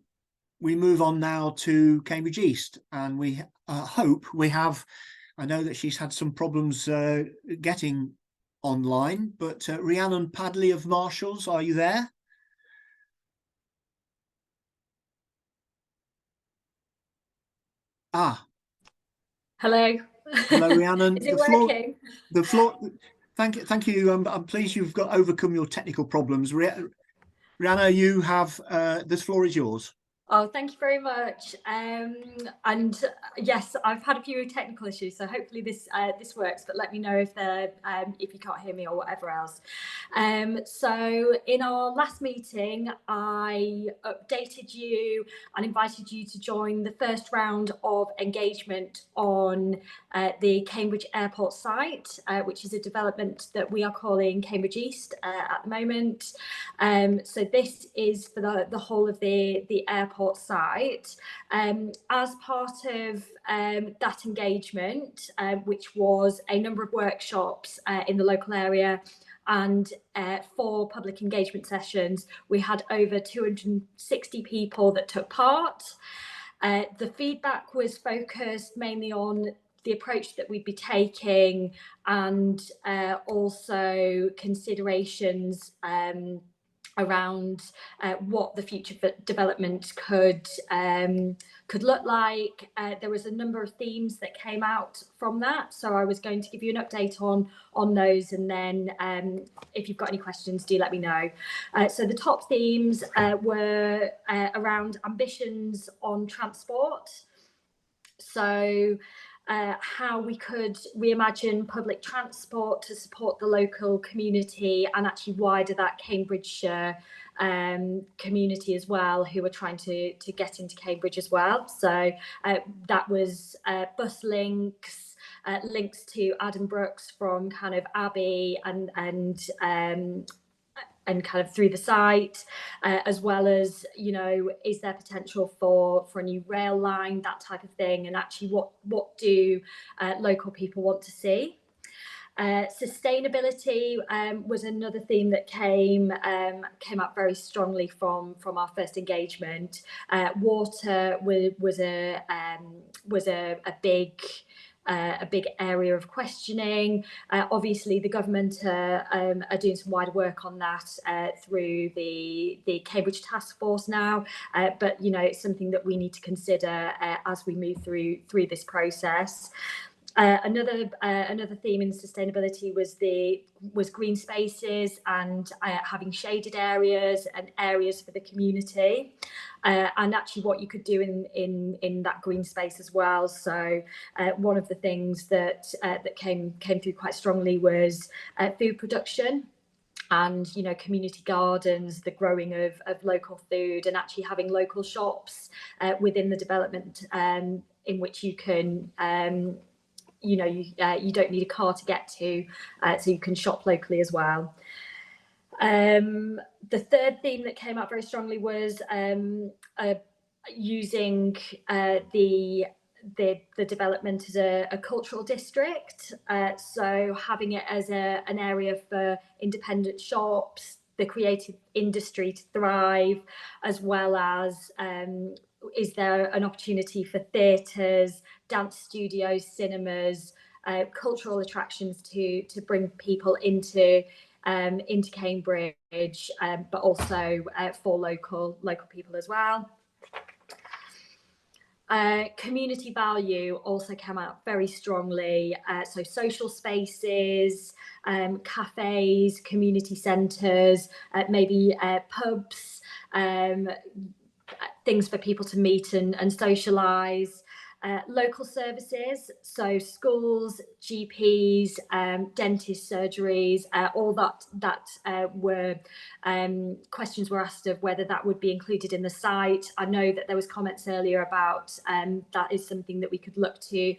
we move on now to Cambridge East, and we hope we have. I know that she's had some problems getting online, but Rhiannon Padley of Marshals, are you there? Ah. Hello. Hello, Rhiannon. Is it working? The floor. Thank you. I'm pleased you've overcome your technical problems. Rhiannon, you have the floor is yours. Oh, thank you very much. And yes, I've had a few technical issues, so hopefully this works. But let me know if you can't hear me or whatever else. So in our last meeting, I updated you and invited you to join the first round of engagement on the Cambridge Airport site, which is a development that we are calling Cambridge East at the moment. So this is for the whole of the airport site. As part of that engagement, which was a number of workshops in the local area and 4 public engagement sessions, we had over 260 people that took part. The feedback was focused mainly on the approach that we'd be taking and also considerations around what the future development could look like. There was a number of themes that came out from that, so I was going to give you an update on those, and then if you've got any questions, do let me know. So the top themes were around ambitions on transport, so how we could reimagine public transport to support the local community and actually wider that Cambridgeshire community as well, who are trying to get into Cambridge as well. So that was bus links, links to Adam Brooks from kind of Abbey and kind of through the site, as well as, you know, is there potential for a new rail line, that type of thing, and actually what do local people want to see. Sustainability was another theme that came up very strongly from our first engagement. Water was a big area of questioning. Obviously, the government are doing some wider work on that through the Cambridge Task Force now, but you know, it's something that we need to consider as we move through this process. Another theme in sustainability was green spaces and having shaded areas and areas for the community, and actually what you could do in that green space as well. So one of the things that came through quite strongly was food production. And, you know, community gardens, the growing of local food, and actually having local shops within the development in which you can you know, you don't need a car to get to, so you can shop locally as well. The third theme that came out very strongly was using the development as a cultural district, so having it as an area for independent shops, the creative industry to thrive, as well as is there an opportunity for theatres, dance studios, cinemas, cultural attractions to bring people into Cambridge, but also for local people as well. Community value also came out very strongly. So social spaces, cafes, community centres, maybe pubs, things for people to meet and socialise. Local services, so schools, GPs, dentists, surgeries, all that were questions were asked of whether that would be included in the site. I know that there was comments earlier about that is something that we could look to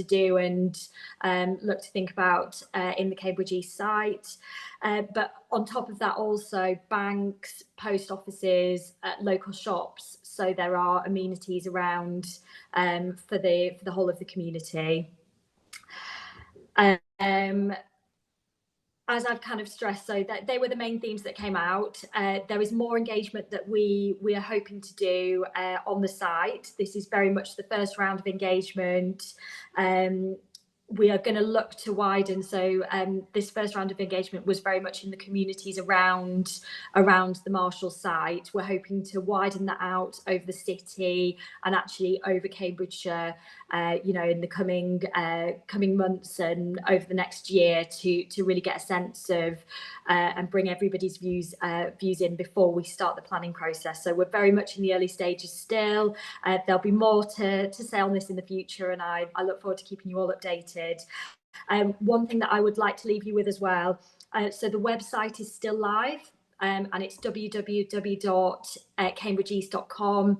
do and look to think about in the Cambridge East site. But on top of that, also banks, post offices, local shops. So there are amenities around for the whole of the community. As I've kind of stressed, so that they were the main themes that came out. There is more engagement that we are hoping to do on the site. This is very much the first round of engagement. We are going to look to widen. So this first round of engagement was very much in the communities around the Marshall site. We're hoping to widen that out over the city and actually over Cambridgeshire, you know, in the coming months and over the next year to really get a sense of and bring everybody's views in before we start the planning process. So we're very much in the early stages still. There'll be more to say on this in the future, and I look forward to keeping you all updated. One thing that I would like to leave you with as well, so the website is still live, and it's www.cambridgeeast.com.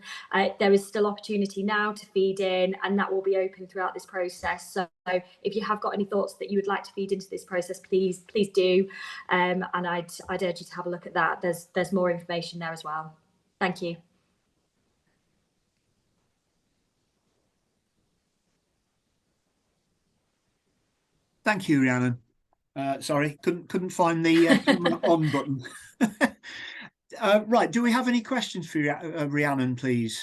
There is still opportunity now to feed in, and that will be open throughout this process. So if you have got any thoughts that you would like to feed into this process, please do, and I'd urge you to have a look at that. There's more information there as well. Thank you. Thank you, Rhiannon. Sorry, couldn't find the on button. Right, do we have any questions for Rhiannon, please?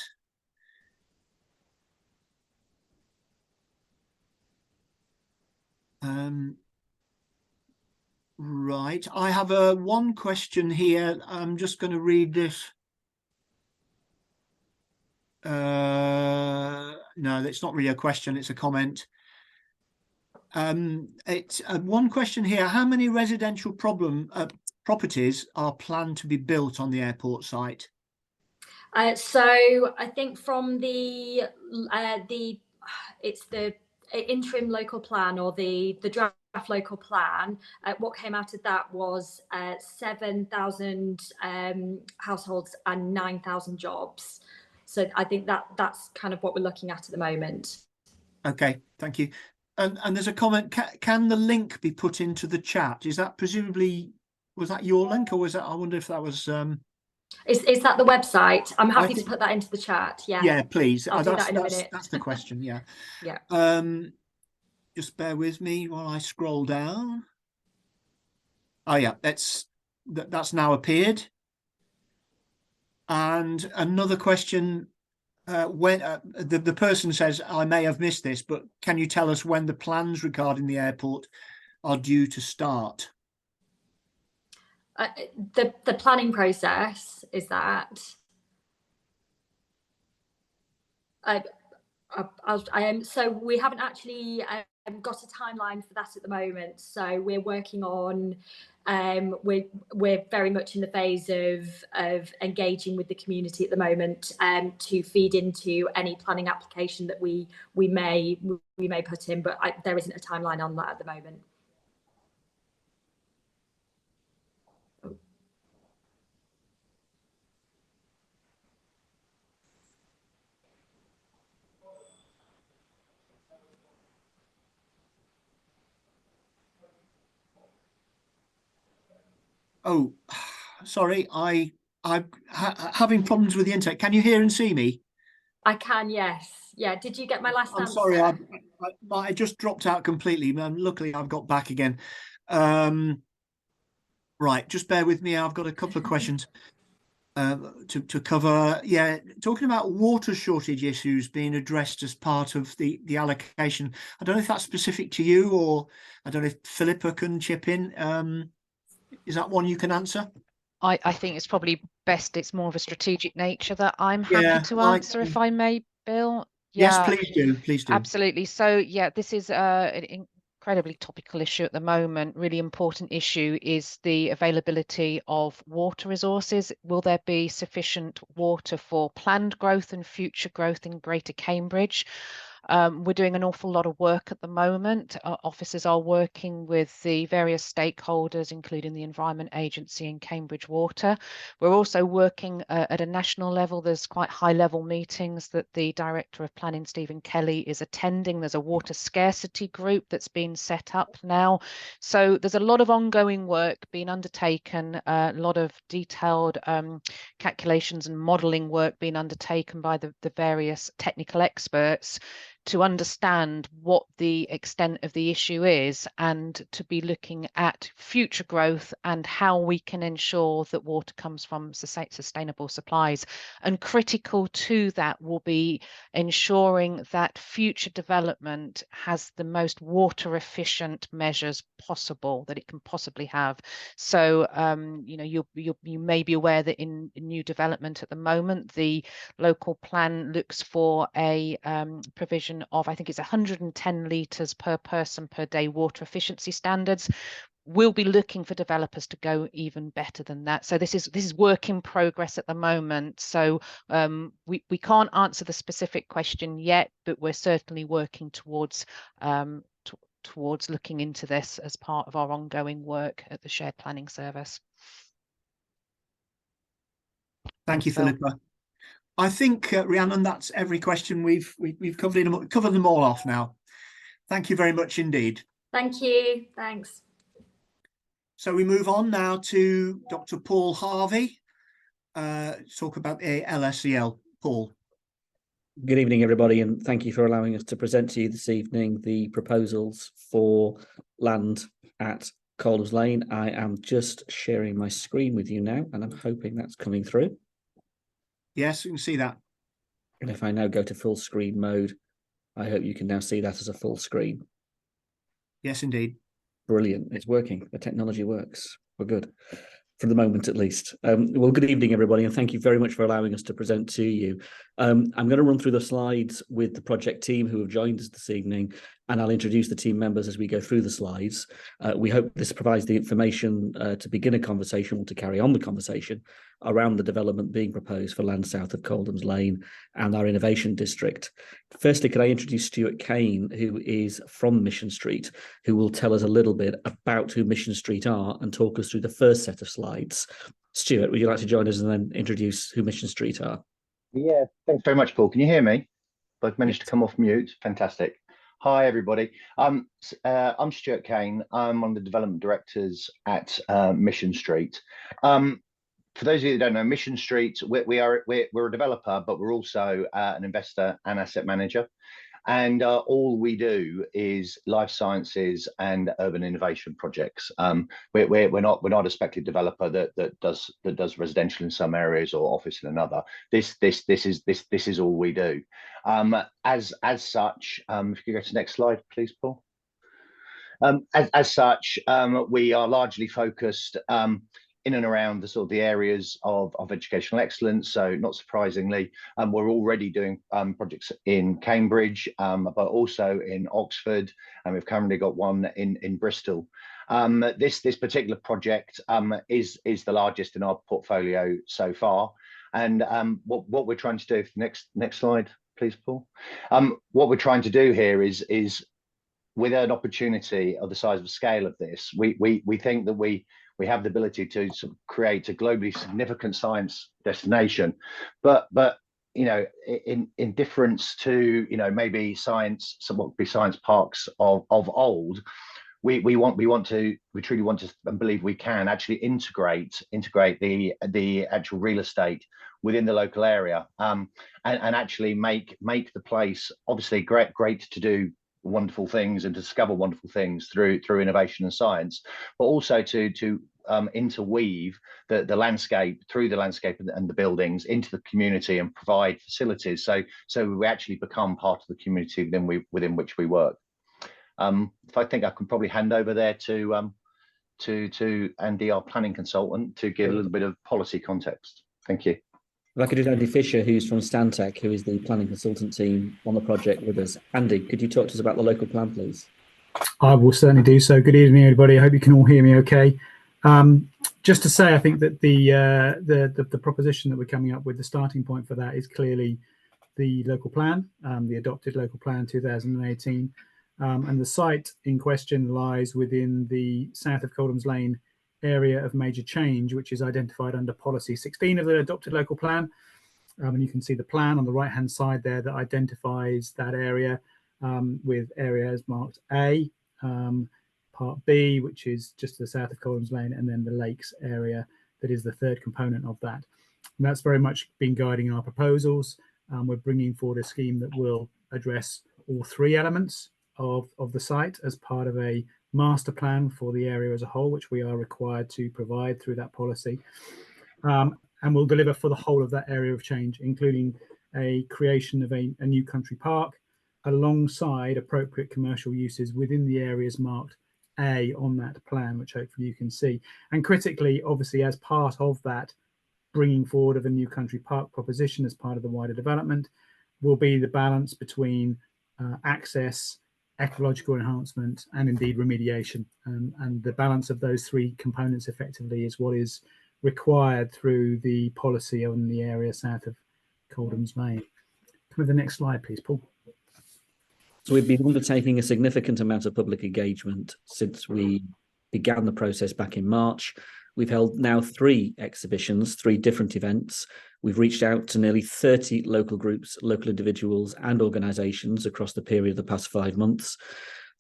Right, I have one question here. I'm just going to read this. No, it's not really a question, it's a comment. It's one question here. How many residential properties are planned to be built on the airport site? So I think from it's the interim local plan or the draft local plan, what came out of that was 7,000 households and 9,000 jobs. So I think that's kind of what we're looking at the moment. Okay, thank you. And there's a comment, can the link be put into the chat? Is that presumably, was that your link, or was that, I wonder if that was... Is that the website? I'm happy think, to put that into the chat. Yeah. Yeah, please. I'll do that in a minute. That's the question. Yeah. Yeah. Just bear with me while I scroll down. Oh yeah, that's now appeared. And another question. When the person says, I may have missed this, but can you tell us when the plans regarding the airport are due to start? The planning process is that so we haven't actually got a timeline for that at the moment. So we're working on we're very much in the phase of engaging with the community at the moment to feed into any planning application that we may put in, but there isn't a timeline on that at the moment. Oh, sorry, I'm having problems with the internet. Can you hear and see me? I can, yes. Yeah, did you get my last answer? I'm sorry, I just dropped out completely. Luckily, I've got back again. Right, just bear with me. I've got a couple of questions to cover. Yeah, talking about water shortage issues being addressed as part of the allocation. I don't know if that's specific to you, or I don't know if Phillipa can chip in. Is that one you can answer? I think it's probably best. It's more of a strategic nature that I'm happy to answer, if I may, Bill. Yes, please do. Please do. Absolutely. So yeah, this is an incredibly topical issue at the moment. Really important issue is the availability of water resources. Will there be sufficient water for planned growth and future growth in Greater Cambridge? We're doing an awful lot of work at the moment. Our officers are working with the various stakeholders, including the Environment Agency and Cambridge Water. We're also working at a national level. There's quite high-level meetings that the Director of Planning, Stephen Kelly, is attending. There's a water scarcity group that's been set up now. So there's a lot of ongoing work being undertaken, a lot of detailed calculations and modelling work being undertaken by the various technical experts to understand what the extent of the issue is, and to be looking at future growth and how we can ensure that water comes from sustainable supplies. And critical to that will be ensuring that future development has the most water efficient measures possible that it can possibly have. So you know, you may be aware that in new development at the moment, the local plan looks for a provision of, I think it's 110 litres per person per day water efficiency standards. We'll be looking for developers to go even better than that. So this is work in progress at the moment. So we can't answer the specific question yet, but we're certainly working towards looking into this as part of our ongoing work at the Shared Planning Service. Thank you, Phillipa. I think, Rhiannon, that's every question we've covered them all off now. Thank you very much indeed. Thank you. Thanks. So we move on now to Dr. Paul Harvey, talk about the LSEL. Paul. Good evening, everybody, and thank you for allowing us to present to you this evening the proposals for land at Coldham's Lane. I am just sharing my screen with you now, and I'm hoping that's coming through. Yes, you can see that. And if I now go to full screen mode, I hope you can now see that as a full screen. Yes, indeed. Brilliant. It's working. The technology works. We're good. For the moment, at least. Well, good evening, everybody, and thank you very much for allowing us to present to you. I'm going to run through the slides with the project team who have joined us this evening, and I'll introduce the team members as we go through the slides. We hope this provides the information to begin a conversation or to carry on the conversation around the development being proposed for land south of Coldham's Lane and our innovation district. Firstly, could I introduce Stewart Kain, who is from Mission Street, who will tell us a little bit about who Mission Street are and talk us through the first set of slides. Stewart, would you like to join us and then introduce who Mission Street are? Yeah, thanks very much, Paul. Can you hear me? I've managed to come off mute. Fantastic. Hi, everybody. I'm Stewart Kain. I'm one of the development directors at Mission Street. For those of you that don't know, Mission Street, we're a developer, but we're also an investor and asset manager. And all we do is life sciences and urban innovation projects. We're not a speculative developer that does residential in some areas or office in another. This is all we do. As such, if you go to the next slide, please, Paul. As such, we are largely focused in and around the sort of the areas of educational excellence. So not surprisingly, we're already doing projects in Cambridge, but also in Oxford, and we've currently got one in Bristol. This particular project is the largest in our portfolio so far. And what we're trying to do, next slide, please, Paul. What we're trying to do here is with an opportunity of the size of scale of this, we think that we have the ability to sort of create a globally significant science destination, but you know, in difference to, you know, maybe science, somewhat be science parks of old, we truly want to and believe we can actually integrate the actual real estate within the local area, and actually make the place obviously great to do wonderful things and discover wonderful things through innovation and science, but also to interweave the landscape through the landscape and the buildings into the community and provide facilities, so we actually become part of the community within which we work. If I think I can probably hand over there to Andy, our planning consultant, to give a little bit of policy context. Thank you. If I could do Andy Fisher, who's from Stantec, who is the planning consultant team on the project with us. Andy, could you talk to us about the local plan, please? I will certainly do so. Good evening, everybody. I hope you can all hear me okay. Just to say, I think that the proposition that we're coming up with, the starting point for that is clearly the local plan, the adopted local plan 2018. And the site in question lies within the south of Coldham's Lane area of major change, which is identified under policy 16 of the adopted local plan. And you can see the plan on the right hand side there that identifies that area with areas marked A, part B, which is just to the south of Coldham's Lane, and then the lakes area that is the third component of that. And that's very much been guiding our proposals. We're bringing forward a scheme that will address all three elements of the site as part of a master plan for the area as a whole, which we are required to provide through that policy, and will deliver for the whole of that area of change, including a creation of a new country park alongside appropriate commercial uses within the areas marked A on that plan, which hopefully you can see. And critically, obviously, as part of that bringing forward of a new country park proposition as part of the wider development, will be the balance between access, ecological enhancement, and indeed remediation, and the balance of those three components effectively is what is required through the policy on the area south of Coldham's Lane. Come with the next slide, please, Paul. So we've been undertaking a significant amount of public engagement since we began the process back in March. We've held now 3 exhibitions, 3 different events. We've reached out to nearly 30 local groups, local individuals and organisations across the period of the past 5 months.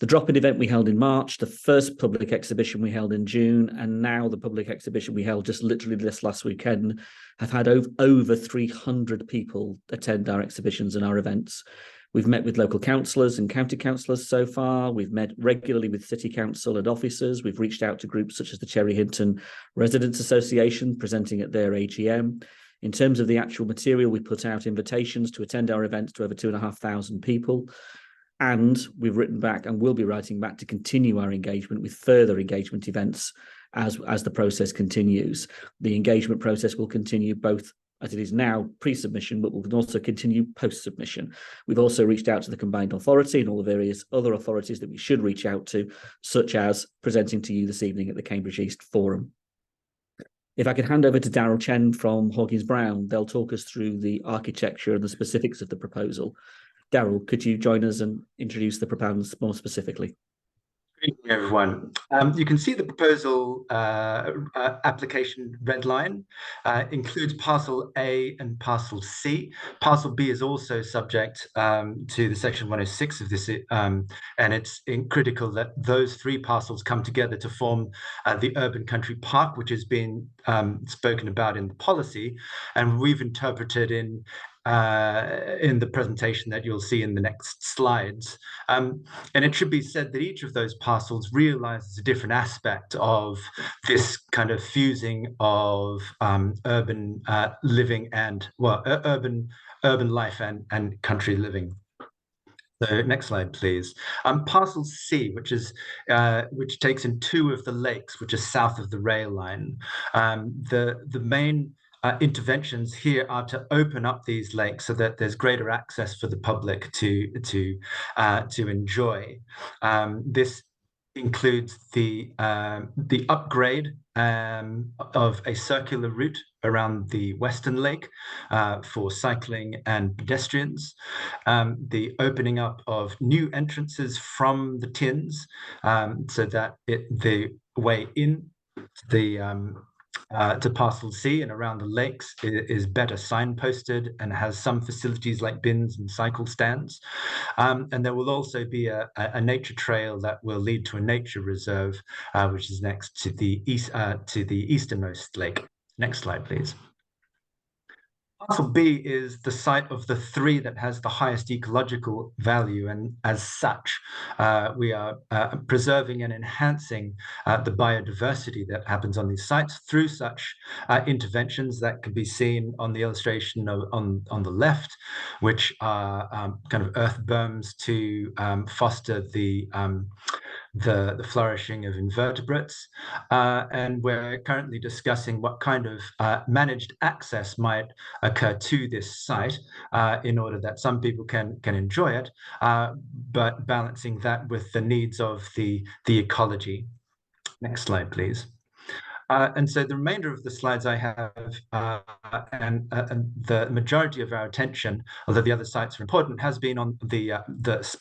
The drop-in event we held in March, the first public exhibition we held in June, and now the public exhibition we held just literally this last weekend, have had over 300 people attend our exhibitions and our events. We've met with local councillors and county councillors so far. We've met regularly with city council and officers. We've reached out to groups such as the Cherry Hinton Residents Association, presenting at their AGM. In terms of the actual material, we put out invitations to attend our events to over 2,500 people. And we've written back and will be writing back to continue our engagement with further engagement events as the process continues. The engagement process will continue both as it is now pre-submission, but will also continue post-submission. We've also reached out to the Combined Authority and all the various other authorities that we should reach out to, such as presenting to you this evening at the Cambridge East Forum. If I could hand over to Darryl Chen from Hawkins Brown, they'll talk us through the architecture and the specifics of the proposal. Darryl, could you join us and introduce the proponents more specifically? Good evening, everyone. You can see the proposal application red line includes parcel A and parcel C. Parcel B is also subject to the section 106 of this, and it's critical that those three parcels come together to form the urban country park, which has been spoken about in the policy, and we've interpreted in the presentation that you'll see in the next slides. And it should be said that each of those parcels realizes a different aspect of this kind of fusing of urban living and, well, urban life and country living. So next slide, please. Parcel C, which takes in two of the lakes, which are south of the rail line. The main interventions here are to open up these lakes so that there's greater access for the public to enjoy. This includes the upgrade of a circular route around the western lake for cycling and pedestrians, the opening up of new entrances from the Tins so that the way in to parcel C and around the lakes is better signposted and has some facilities like bins and cycle stands. And there will also be a nature trail that will lead to a nature reserve, which is next to the easternmost lake. Next slide, please. Parcel B is the site of the three that has the highest ecological value, and as such, we are preserving and enhancing the biodiversity that happens on these sites through such interventions that can be seen on the illustration on the left, which are kind of earth berms to foster the flourishing of invertebrates. And we're currently discussing what kind of managed access might occur to this site in order that some people can enjoy it, but balancing that with the needs of the ecology. Next slide, please. And so the remainder of the slides I have, and the majority of our attention, although the other sites are important, has been on the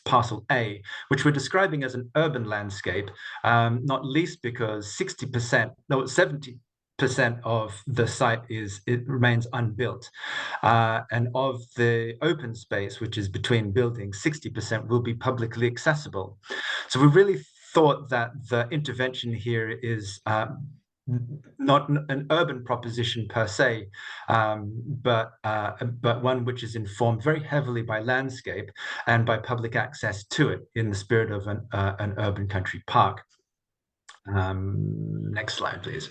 parcel A, which we're describing as an urban landscape, not least because 70% of the site remains unbuilt, and of the open space, which is between buildings, 60% will be publicly accessible. So we really thought that the intervention here is not an urban proposition per se, but one which is informed very heavily by landscape and by public access to it in the spirit of an urban country park. Next slide, please.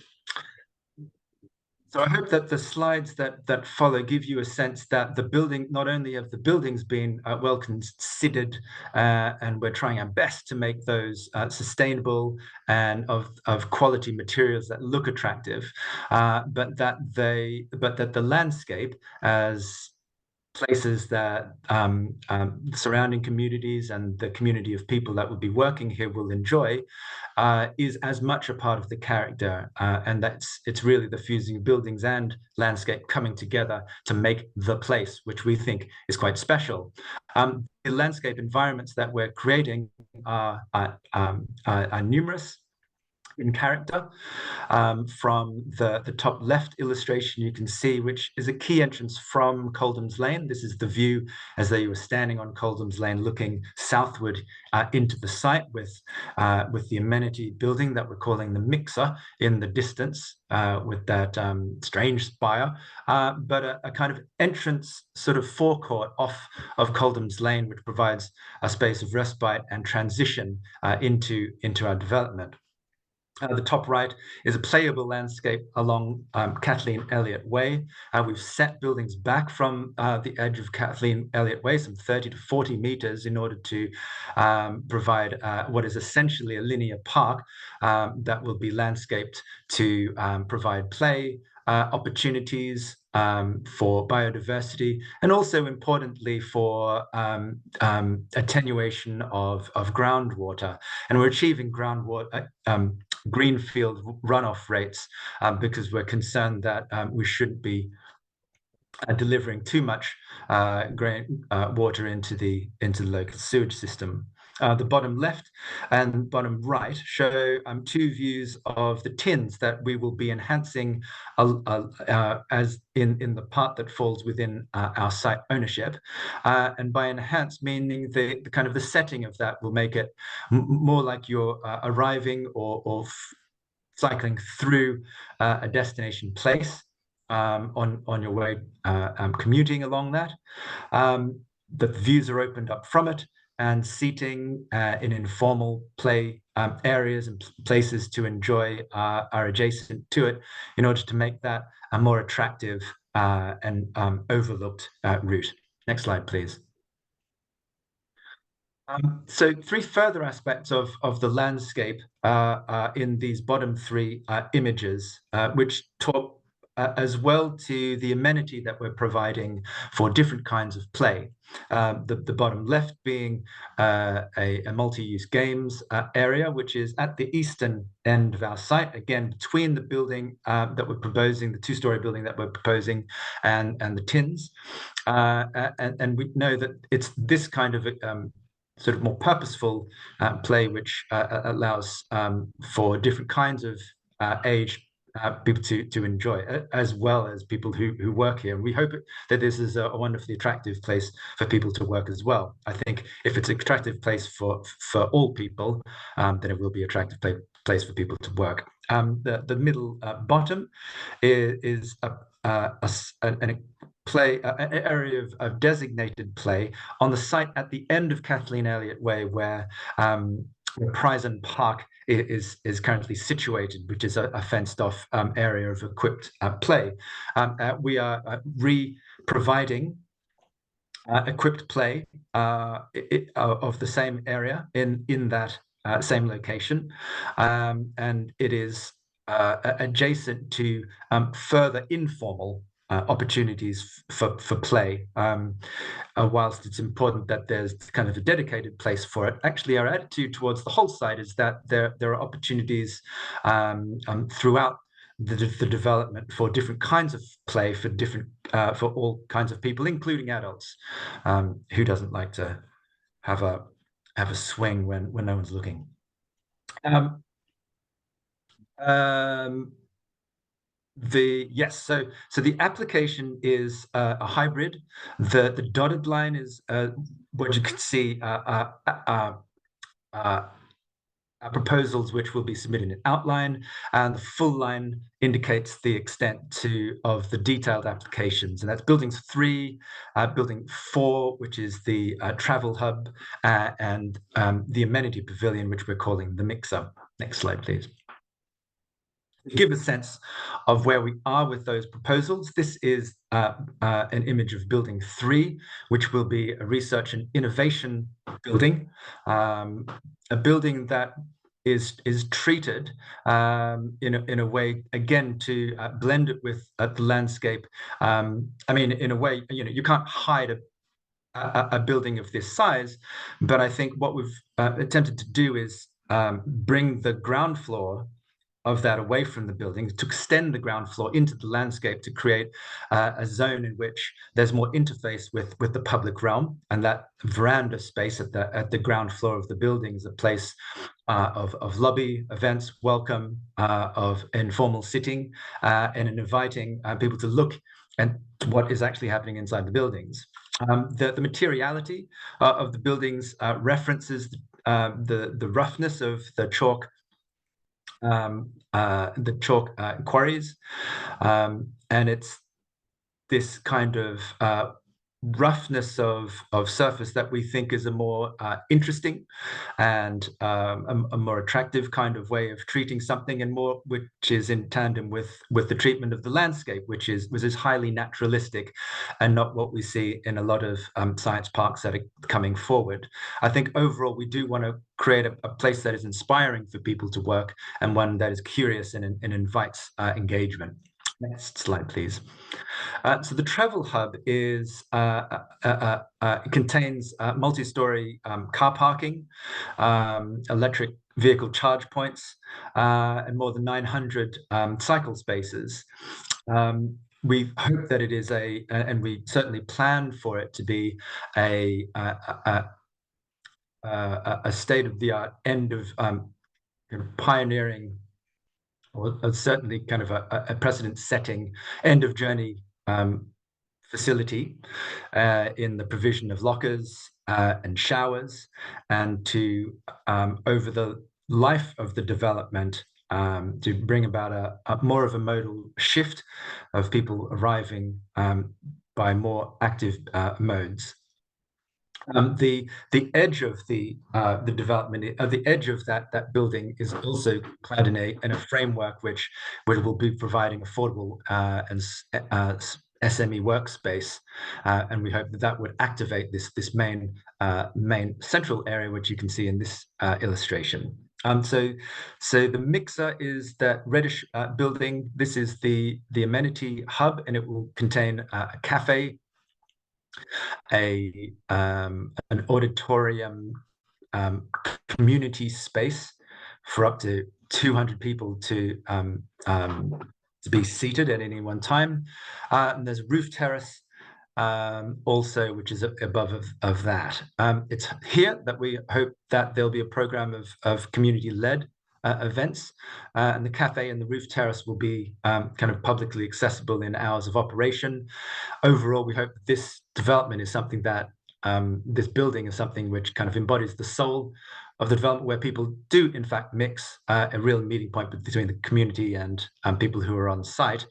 So I hope that the slides that follow give you a sense that the building, not only have the buildings been well considered, and we're trying our best to make those sustainable and of quality materials that look attractive, but that the landscape as places that surrounding communities and the community of people that will be working here will enjoy is as much a part of the character, and it's really the fusing of buildings and landscape coming together to make the place, which we think is quite special. The landscape environments that we're creating are numerous in character. From the top left illustration, you can see which is a key entrance from Coldham's Lane. This is the view as though you were standing on Coldham's Lane looking southward into the site with the amenity building that we're calling the Mixer in the distance with that strange spire, but a kind of entrance sort of forecourt off of Coldham's Lane, which provides a space of respite and transition into our development. The top right is a playable landscape along Kathleen Elliott Way. We've set buildings back from the edge of Kathleen Elliott Way, some 30 to 40 meters, in order to provide what is essentially a linear park that will be landscaped to provide play opportunities for biodiversity, and also importantly for attenuation of groundwater. And we're achieving groundwater greenfield runoff rates because we're concerned that we shouldn't be delivering too much water into the local sewage system. The bottom left and bottom right show two views of the tins that we will be enhancing as in the part that falls within our site ownership. And by enhance, meaning the kind of the setting of that will make it more like you're arriving or cycling through a destination place on your way commuting along that. The views are opened up from it, and seating in informal play areas and places to enjoy are adjacent to it in order to make that a more attractive and overlooked route. Next slide, please. So 3 further aspects of the landscape in these bottom 3 images, which talk as well to the amenity that we're providing for different kinds of play. The bottom left being a multi-use games area, which is at the eastern end of our site, again, between the building that we're proposing, the 2-story building that we're proposing, and the tins. And we know that it's this kind of sort of more purposeful play, which allows for different kinds of age people to enjoy, as well as people who work here. And we hope that this is a wonderfully attractive place for people to work as well. I think if it's an attractive place for all people, then it will be an attractive place for people to work. The middle bottom is an area of designated play on the site at the end of Kathleen Elliott Way, where Prison Park is currently situated, which is a fenced off area of equipped play. We are providing equipped play of the same area in that same location, and it is adjacent to further informal opportunities for play. Whilst it's important that there's kind of a dedicated place for it, actually our attitude towards the whole site is that there are opportunities throughout the development for different kinds of play for all kinds of people, including adults. Who doesn't like to have a swing when no one's looking? So the application is a hybrid. The dotted line is what you can see proposals which will be submitted in outline, and the full line indicates the extent of the detailed applications, and that's buildings 3, building 4, which is the travel hub, and the amenity pavilion, which we're calling the mix-up. Next slide, please. To give a sense of where we are with those proposals, this is an image of building 3, which will be a research and innovation building, a building that is treated in a way, again, to blend it with the landscape. I mean, in a way, you can't hide a building of this size, but I think what we've attempted to do is bring the ground floor of that away from the building, to extend the ground floor into the landscape, to create a zone in which there's more interface with the public realm, and that veranda space at the ground floor of the building is a place of lobby, events, welcome, of informal sitting, and inviting people to look at what is actually happening inside the buildings. The materiality of the buildings references the roughness of the chalk quarries, and it's this kind of roughness of surface that we think is a more interesting and a more attractive kind of way of treating something, and more which is in tandem with the treatment of the landscape, which is highly naturalistic and not what we see in a lot of science parks that are coming forward. I think overall we do want to create a place that is inspiring for people to work, and one that is curious and invites engagement. Next slide, please. So the travel hub contains multi-story car parking, electric vehicle charge points, and more than 900 cycle spaces. We hope that it is and we certainly plan for it to be a a state-of-the-art end of pioneering, or certainly kind of a precedent-setting end of journey facility in the provision of lockers and showers, and to over the life of the development to bring about a more of a modal shift of people arriving by more active modes. The edge of the development, the edge of that building is also clad in a framework which will be providing affordable and SME workspace, and we hope that would activate this main central area, which you can see in this illustration. So the mixer is that reddish building. This is the amenity hub, and it will contain a cafe, an auditorium, community space for up to 200 people to be seated at any one time. And there's a roof terrace also, which is above of that. It's here that we hope that there'll be a program of community-led events, and the cafe and the roof terrace will be kind of publicly accessible in hours of operation. Overall, we hope this development is something that this building is something which kind of embodies the soul of the development, where people do in fact mix, a real meeting point between the community and people who are on site,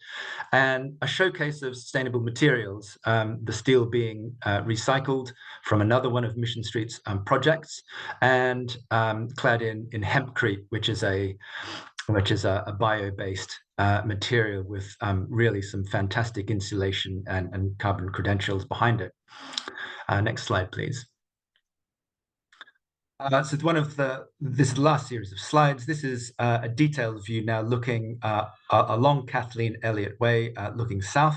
and a showcase of sustainable materials, the steel being recycled from another one of Mission Street's projects, and clad in hempcrete, which is a bio-based material with really some fantastic insulation and carbon credentials behind it. Next slide, please. So one of this last series of slides, this is a detailed view now looking along Kathleen Elliott Way, looking south,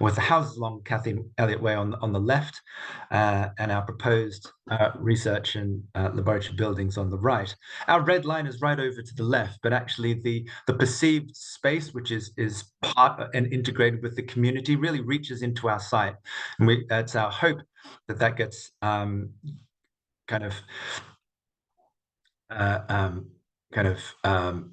with the houses along Kathleen Elliott Way on the left, and our proposed research and laboratory buildings on the right. Our red line is right over to the left, but actually the perceived space, which is part and integrated with the community, really reaches into our site, and it's our hope that gets I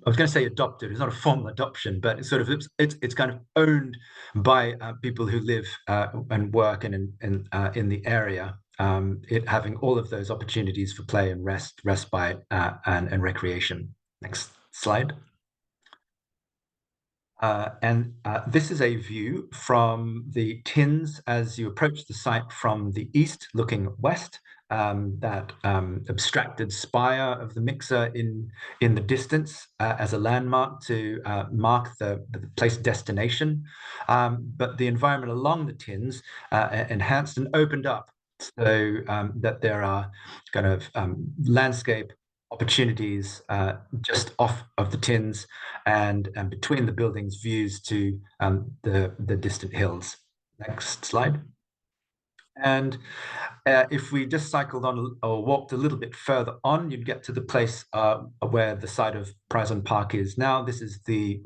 was going to say adopted. It's not a formal adoption, but it's sort of it's kind of owned by people who live and work in the area. It having all of those opportunities for play and respite and recreation. Next slide. This is a view from the tins as you approach the site from the east, looking west. That abstracted spire of the mixer in the distance as a landmark to mark the place destination. But the environment along the tins enhanced and opened up so that there are kind of landscape opportunities just off of the tins and between the buildings, views to the distant hills. Next slide. And if we just cycled on or walked a little bit further on, you'd get to the place where the site of Prison Park is now. This is the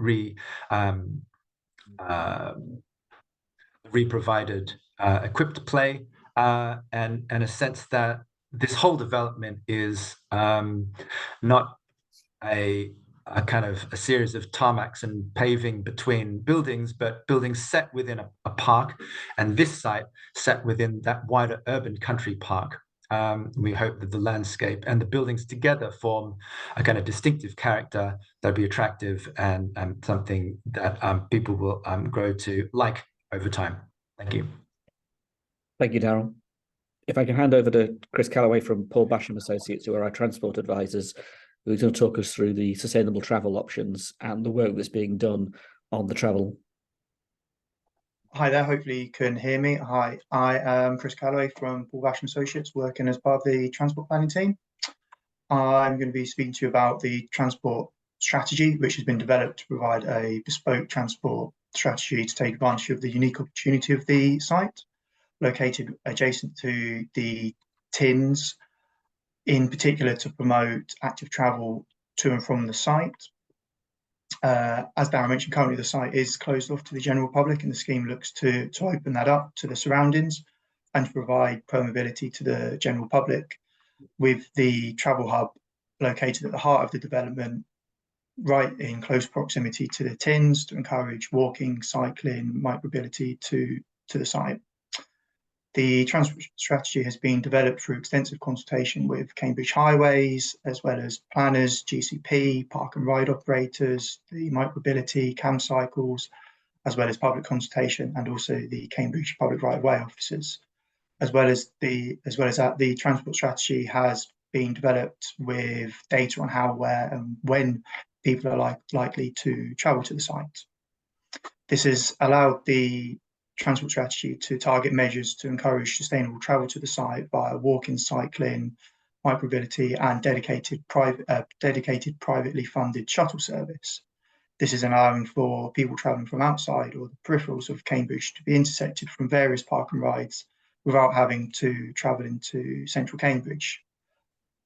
re-provided equipped play, and a sense that this whole development is not a kind of a series of tarmacs and paving between buildings, but buildings set within a park, and this site set within that wider urban country park. We hope that the landscape and the buildings together form a kind of distinctive character that'll be attractive and something that people will grow to like over time. Thank you. Thank you, Darryl. If I can hand over to Chris Callaway from Paul Basham Associates, who are our transport advisors, who's going to talk us through the sustainable travel options and the work that's being done on the travel. Hi there, hopefully you can hear me. Hi, I am Chris Callaway from Paul Basham Associates, working as part of the transport planning team. I'm going to be speaking to you about the transport strategy, which has been developed to provide a bespoke transport strategy to take advantage of the unique opportunity of the site, located adjacent to the tins, in particular to promote active travel to and from the site. As Darryl mentioned, currently the site is closed off to the general public, and the scheme looks to open that up to the surroundings and to provide pro-mobility to the general public. with the travel hub located at the heart of the development, right in close proximity to the tins to encourage walking, cycling, micromobility to the site. The transport strategy has been developed through extensive consultation with Cambridge Highways, as well as planners, GCP, park and ride operators, the micromobility, CAM cycles, as well as public consultation, and also the Cambridge Public Right of Way officers, as well as that the transport strategy has been developed with data on how, where, and when people are likely to travel to the site. This has allowed the transport strategy to target measures to encourage sustainable travel to the site via walking, cycling, micromobility, and dedicated privately funded shuttle service. This is allowing for people travelling from outside or the peripherals of Cambridge to be intersected from various park and rides without having to travel into central Cambridge.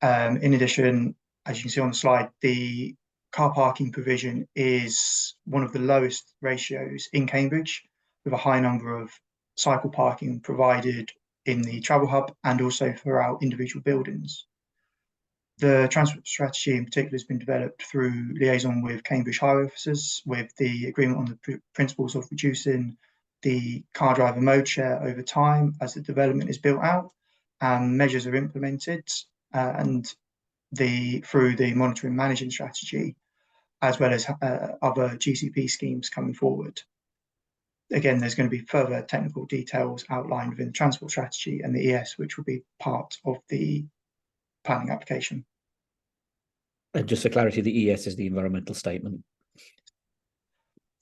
In addition, as you can see on the slide, the car parking provision is one of the lowest ratios in Cambridge, with a high number of cycle parking provided in the travel hub and also throughout individual buildings. The transport strategy in particular has been developed through liaison with Cambridge Highway officers, with the agreement on the principles of reducing the car driver mode share over time as the development is built out and measures are implemented, and through the monitoring managing strategy, as well as other GCP schemes coming forward. Again, there's going to be further technical details outlined within the transport strategy and the ES, which will be part of the planning application. And just for clarity, the ES is the environmental statement.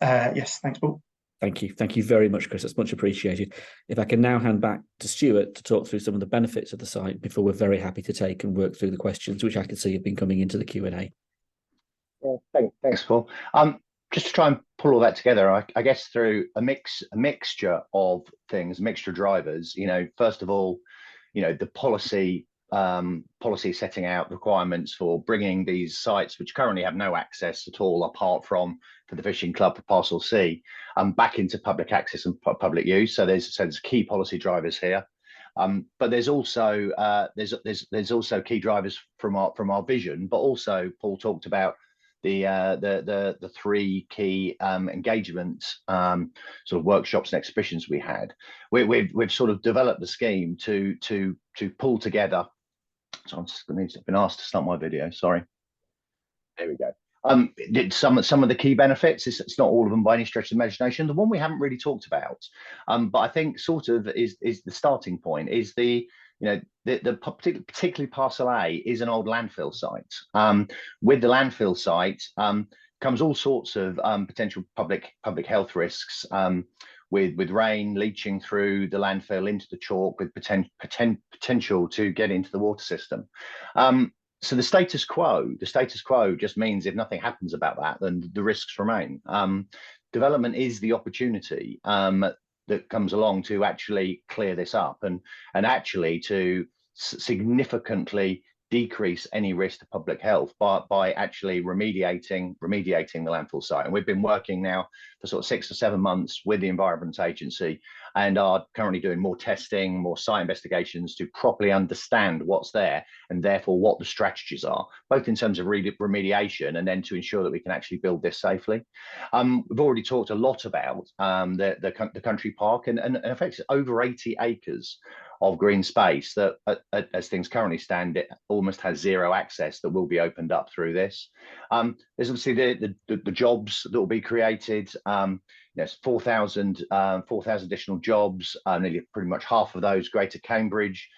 Yes, thanks, Paul. Thank you. Thank you very much, Chris. That's much appreciated. If I can now hand back to Stewart to talk through some of the benefits of the site before we're very happy to take and work through the questions, which I can see have been coming into the Q&A. Yeah, thanks, Paul. Just to try and pull all that together, I guess through a mixture of things, mixture of drivers. First of all, the policy setting out requirements for bringing these sites, which currently have no access at all, apart from for the fishing club for Parcel C, back into public access and public use. So there's key policy drivers here. But there's also key drivers from our vision. But also, Paul talked about the three key engagement sort of workshops and exhibitions we had. We've sort of developed the scheme to pull together. So I've been asked to start my video. Sorry. There we go. Some of the key benefits. It's not all of them by any stretch of imagination. The one we haven't really talked about, but I think sort of is the starting point, is the particularly Parcel A is an old landfill site. With the landfill site comes all sorts of potential public health risks, with rain leaching through the landfill into the chalk, with potential to get into the water system. So the status quo just means if nothing happens about that, then the risks remain. Development is the opportunity that comes along to actually clear this up and actually to significantly decrease any risk to public health by actually remediating the landfill site. And we've been working now for sort of 6 to 7 months with the Environment Agency and are currently doing more testing, more site investigations to properly understand what's there and therefore what the strategies are, both in terms of remediation and then to ensure that we can actually build this safely. We've already talked a lot about the country park and in effect it's over 80 acres of green space that, as things currently stand, it almost has zero access that will be opened up through this. There's obviously the jobs that will be created. There's 4,000 additional jobs, nearly pretty much half of those Greater Cambridge.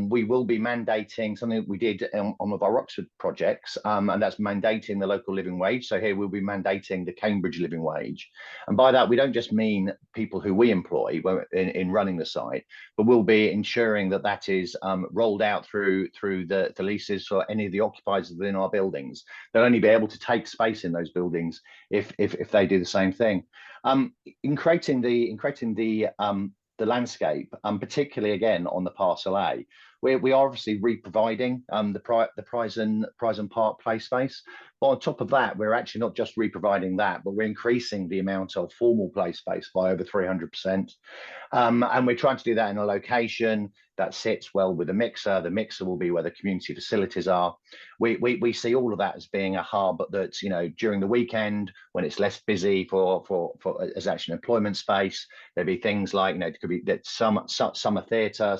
We will be mandating something that we did on one of our Oxford projects, and that's mandating the local living wage. So here we'll be mandating the Cambridge living wage. And by that, we don't just mean people who we employ in running the site, but we'll be ensuring that that is rolled out through the leases for any of the occupiers within our buildings. They'll only be able to take space in those buildings if they do the same thing. In creating the landscape, particularly again on the Parcel A, we are obviously re-providing the Prize and Park play space. But on top of that, we're actually not just re-providing that, but we're increasing the amount of formal play space by over 300%. And we're trying to do that in a location that sits well with the mixer. The mixer will be where the community facilities are. We see all of that as being a hub that's, you know, during the weekend when it's less busy for as actually an employment space. There'd be things like, you know, it could be that summer theatre,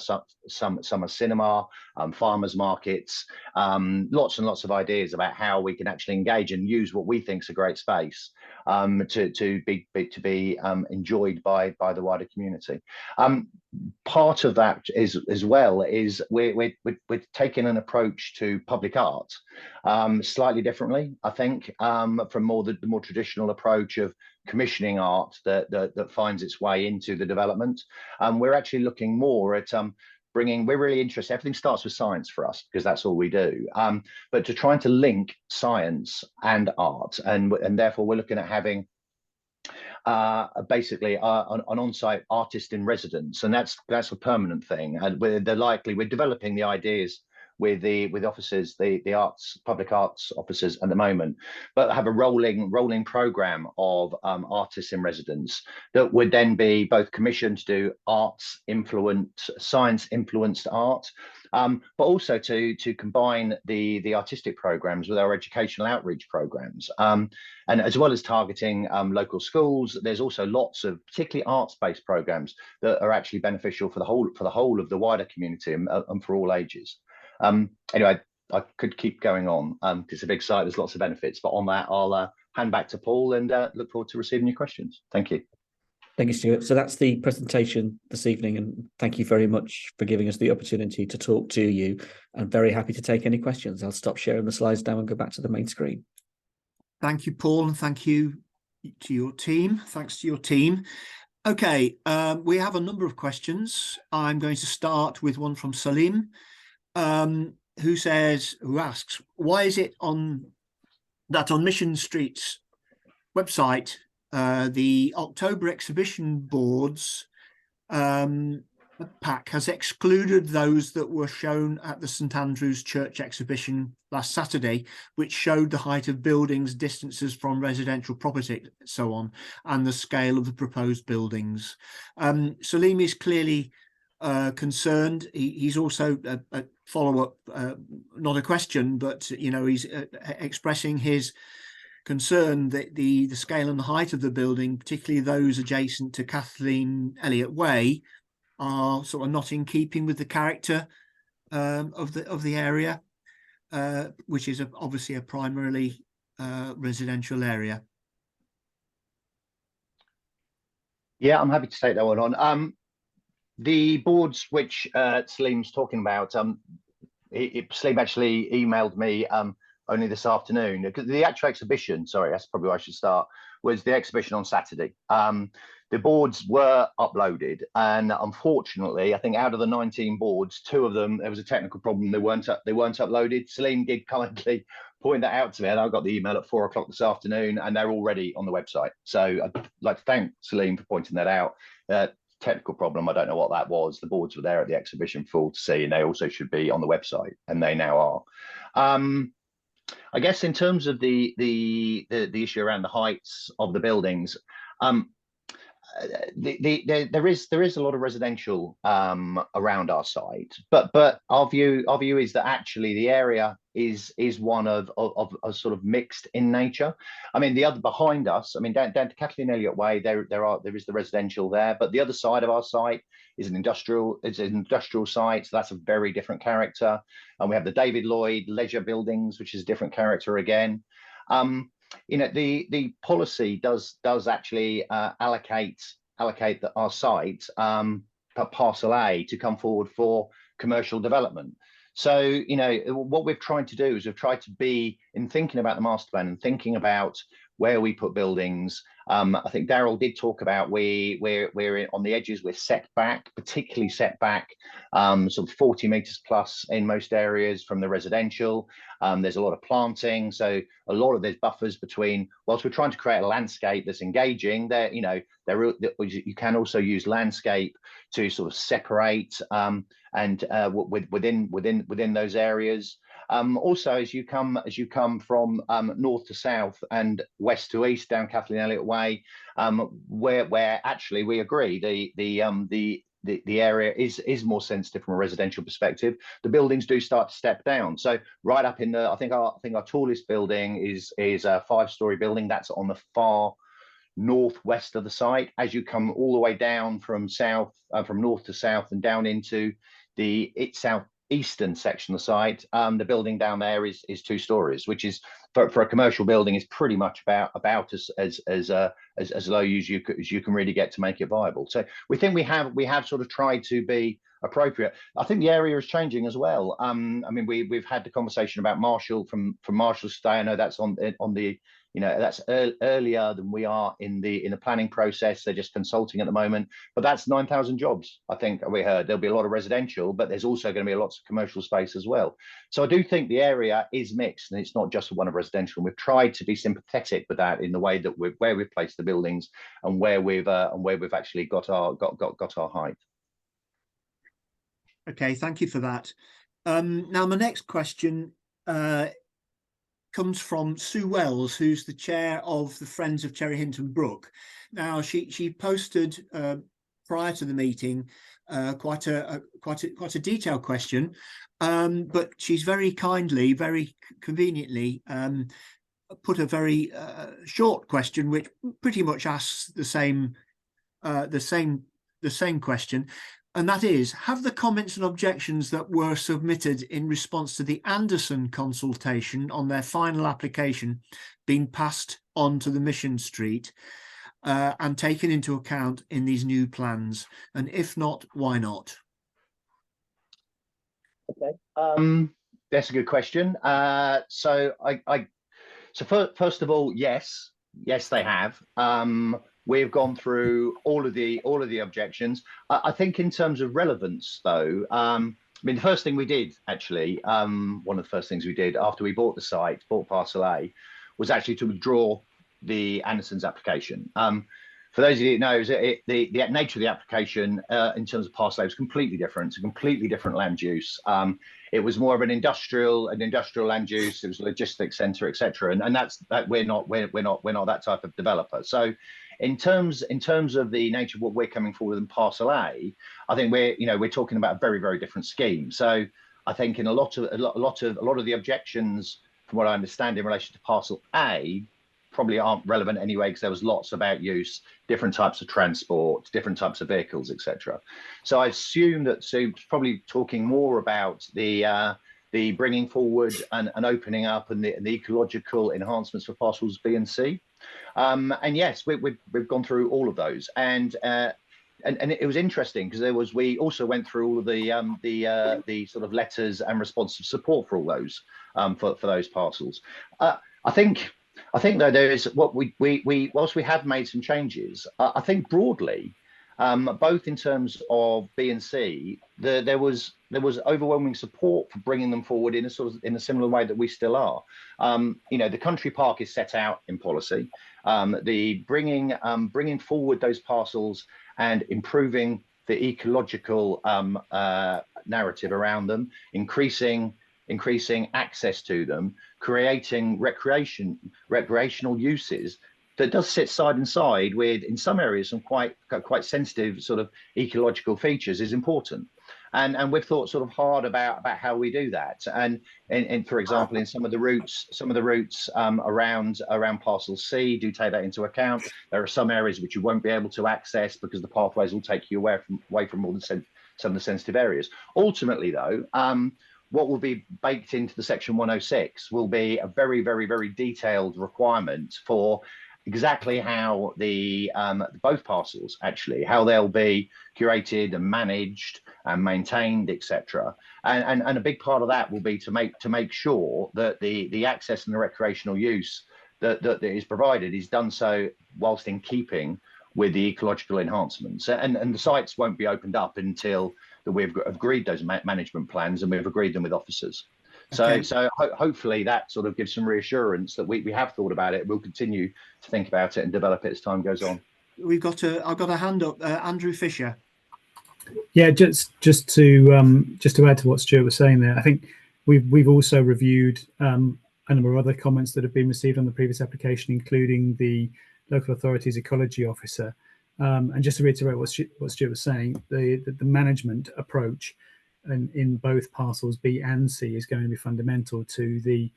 summer cinema, farmers markets, lots and lots of ideas about how we can actually engage and use what we think is a great space to be enjoyed by the wider community. Part of that is as well is we're taking an approach to public art slightly differently, I think, from the more traditional approach of commissioning art that finds its way into the development. We're actually looking more at we're really interested. Everything starts with science for us because that's all we do. But to trying to link science and art, and therefore we're looking at having basically an on-site artist in residence, and that's a permanent thing. And we're developing the ideas with officers, the public arts officers at the moment, but have a rolling program of artists in residence that would then be both commissioned to do science influenced art, but also to combine the artistic programs with our educational outreach programs, and as well as targeting local schools. There's also lots of particularly arts-based programs that are actually beneficial for the whole of the wider community and for all ages. Anyway, I could keep going on. It's a big site, there's lots of benefits, but on that I'll hand back to Paul and look forward to receiving your questions. Thank you. Thank you, Stewart. So that's the presentation this evening, and thank you very much for giving us the opportunity to talk to you. I'm very happy to take any questions. I'll stop sharing the slides now and go back to the main screen. Thank you, Paul, and thank you to your team. Thanks to your team. Okay, we have a number of questions. I'm going to start with one from Salim, who asks, why is it on Mission Street's website, the October exhibition boards pack has excluded those that were shown at the St Andrew's Church exhibition last Saturday, which showed the height of buildings, distances from residential property, so on, and the scale of the proposed buildings. Salim is clearly concerned. He's also a follow-up, not a question, but you know, he's expressing his concern that the scale and the height of the building, particularly those adjacent to Kathleen Elliott Way, are sort of not in keeping with the character of the area, which is obviously a primarily residential area. Yeah, I'm happy to take that one on. The boards which Salim's talking about, Salim actually emailed me only this afternoon, because the actual exhibition, sorry, that's probably where I should start, was the exhibition on Saturday. The boards were uploaded, and unfortunately, I think out of the 19 boards, 2 of them, there was a technical problem. They weren't uploaded. Salim did kindly point that out to me, and I got the email at 4 o'clock this afternoon, and they're already on the website. So I'd like to thank Salim for pointing that out. Technical problem, I don't know what that was. The boards were there at the exhibition for all to see, and they also should be on the website, and they now are. I guess in terms of the issue around the heights of the buildings, there is a lot of residential around our site, but our view is that actually the area is one of sort of mixed in nature. I mean, the other behind us, I mean, down to Kathleen Elliott Way, there is the residential there, but the other side of our site is an industrial site, so that's a very different character. And we have the David Lloyd leisure buildings, which is a different character again. You know, the policy does actually allocate our site, parcel A, to come forward for commercial development. So, you know, what we've tried to do is we've tried to be, in thinking about the master plan and thinking about where we put buildings. I think Darryl did talk about we're on the edges, we're set back, particularly set back sort of 40 meters plus in most areas from the residential. There's a lot of planting, so a lot of there's buffers between, whilst we're trying to create a landscape that's engaging, there, you know, you can also use landscape to sort of separate and within those areas. Also, as you come from north to south and west to east down Kathleen Elliott Way, where actually we agree the the area is more sensitive from a residential perspective. The buildings do start to step down. So right up in the, I think our tallest building is a 5-story building that's on the far northwest of the site. As you come all the way down from north to south and down into the southeastern section of the site, the building down there is 2 stories, which is for a commercial building is pretty much about as low as you can really get to make it viable. So we think we have sort of tried to be appropriate. I think the area is changing as well. I mean, we've had the conversation about Marshall from Marshall's stay. I know that's on the, you know, that's earlier than we are in the planning process. They're just consulting at the moment, but that's 9,000 jobs. I think we heard there'll be a lot of residential, but there's also going to be lots of commercial space as well. So I do think the area is mixed, and it's not just one of residential. And we've tried to be sympathetic with that in the way that where we've placed the buildings and where we've actually got our height. Okay, thank you for that. Now my next question comes from Sue Wells, who's the chair of the Friends of Cherry Hinton Brook. Now she posted prior to the meeting quite a detailed question, but she's very kindly, very conveniently put a very short question, which pretty much asks the same question. And that is, have the comments and objections that were submitted in response to the Anderson consultation on their final application been passed on to the Mission Street and taken into account in these new plans? And if not, why not? Okay, that's a good question. So first of all, yes, they have. We've gone through all of the objections. I think in terms of relevance, though, I mean, the first thing we did actually, one of the first things we did after we bought the site, bought Parcel A, was actually to withdraw the Anderson's application. For those of you who know, the nature of the application in terms of Parcel A was completely different. It's a completely different land use. It was more of an industrial land use. It was a logistics centre, etc. And we're not that type of developer. So in terms of the nature of what we're coming forward in Parcel A, I think we're talking about a very, very different scheme. So I think in a lot of the objections, from what I understand in relation to Parcel A, probably aren't relevant anyway, because there was lots about use, different types of transport, different types of vehicles, etc. So I assume that Sue's probably talking more about the bringing forward and opening up and the ecological enhancements for parcels B and C. And yes, we've gone through all of those, and it was interesting because we also went through all of the sort of letters and responsive support for all those for those parcels. I think though there is what we whilst we have made some changes, I think broadly, both in terms of B and C, there was overwhelming support for bringing them forward in a similar way that we still are. You know, the country park is set out in policy. The bringing forward those parcels and improving the ecological narrative around them, increasing access to them, creating recreational uses that does sit side and side with, in some areas, some quite sensitive sort of ecological features is important. And we've thought sort of hard about how we do that. And for example, in some of the routes around Parcel C do take that into account. There are some areas which you won't be able to access because the pathways will take you away from all some of the sensitive areas. Ultimately, though, what will be baked into the Section 106 will be a very, very, very detailed requirement for exactly how the both parcels actually, how they'll be curated and managed and maintained, etc. And a big part of that will be to make sure that the access and the recreational use that is provided is done so whilst in keeping with the ecological enhancements. And the sites won't be opened up until we've agreed those management plans and we've agreed them with officers. Okay. So hopefully that sort of gives some reassurance that we have thought about it. We'll continue to think about it and develop it as time goes on. I've got a hand up, Andrew Fisher. Yeah, just to add to what Stewart was saying there, I think we've also reviewed a number of other comments that have been received on the previous application, including the local authority's ecology officer. And just to reiterate what Stuart was saying, the management approach in both parcels B and C is going to be fundamental to the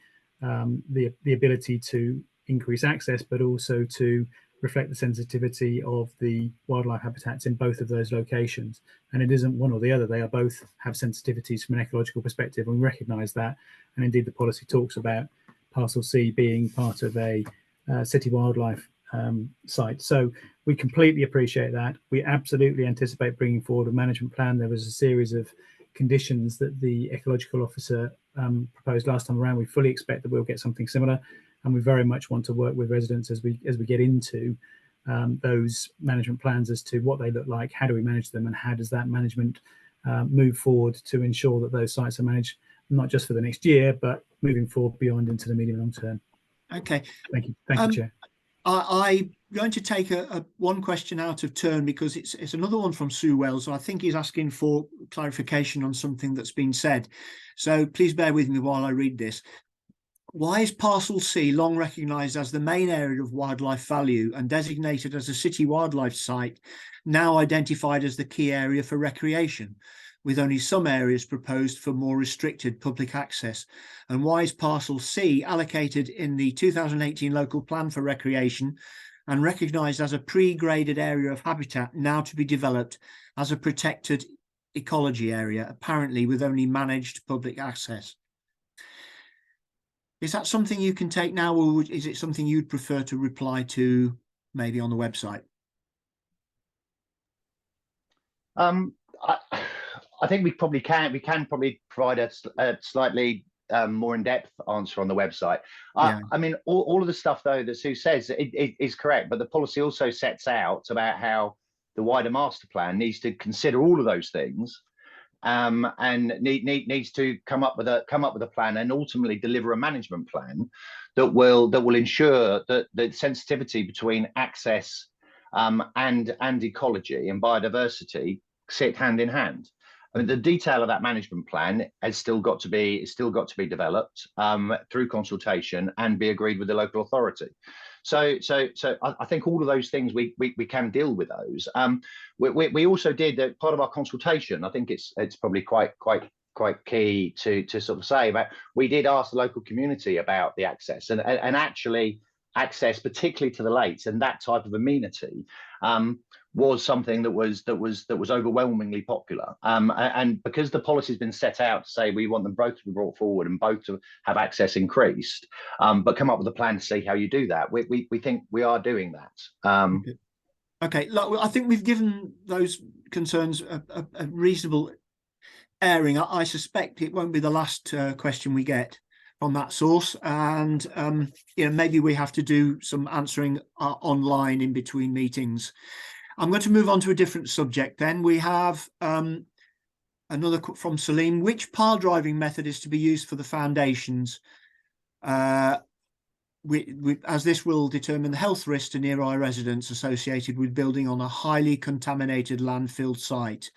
ability to increase access, but also to reflect the sensitivity of the wildlife habitats in both of those locations. And it isn't one or the other, they are both have sensitivities from an ecological perspective, and we recognise that. And indeed the policy talks about parcel C being part of a city wildlife site. So we completely appreciate that. We absolutely anticipate bringing forward a management plan. There was a series of conditions that the ecological officer proposed last time around. We fully expect that we'll get something similar, and we very much want to work with residents as we get into those management plans as to what they look like, how do we manage them, and how does that management move forward to ensure that those sites are managed not just for the next year, but moving forward beyond into the medium and long term. Okay. Thank you, Chair. I'm going to take one question out of turn because it's another one from Sue Wells. So I think he's asking for clarification on something that's been said. So please bear with me while I read this. Why is parcel C long recognised as the main area of wildlife value and designated as a city wildlife site, now identified as the key area for recreation, with only some areas proposed for more restricted public access? And why is parcel C allocated in the 2018 local plan for recreation and recognised as a pre-graded area of habitat, now to be developed as a protected ecology area, apparently with only managed public access? Is that something you can take now, or is it something you'd prefer to reply to maybe on the website? I think we probably can. We can probably provide a slightly more in-depth answer on the website. Yeah. I mean, all of the stuff though that Sue says it is correct, but the policy also sets out about how the wider master plan needs to consider all of those things, and needs to come up with a plan and ultimately deliver a management plan that will ensure that the sensitivity between access and ecology and biodiversity sit hand in hand. I mean, the detail of that management plan has still got to be developed through consultation and be agreed with the local authority. So I think all of those things we can deal with those. We also did part of our consultation. I think it's probably quite key to sort of say about. We did ask the local community about the access and actually access, particularly to the lakes and that type of amenity, was something that was overwhelmingly popular. And because the policy has been set out to say we want them both to be brought forward and both to have access increased, but come up with a plan to see how you do that. We think we are doing that. Okay, look, I think we've given those concerns a reasonable airing. I suspect it won't be the last question we get from that source, and maybe we have to do some answering online in between meetings. I'm going to move on to a different subject then. We have another from Salim. Which pile driving method is to be used for the foundations? As this will determine the health risk to nearby residents associated with building on a highly contaminated landfill site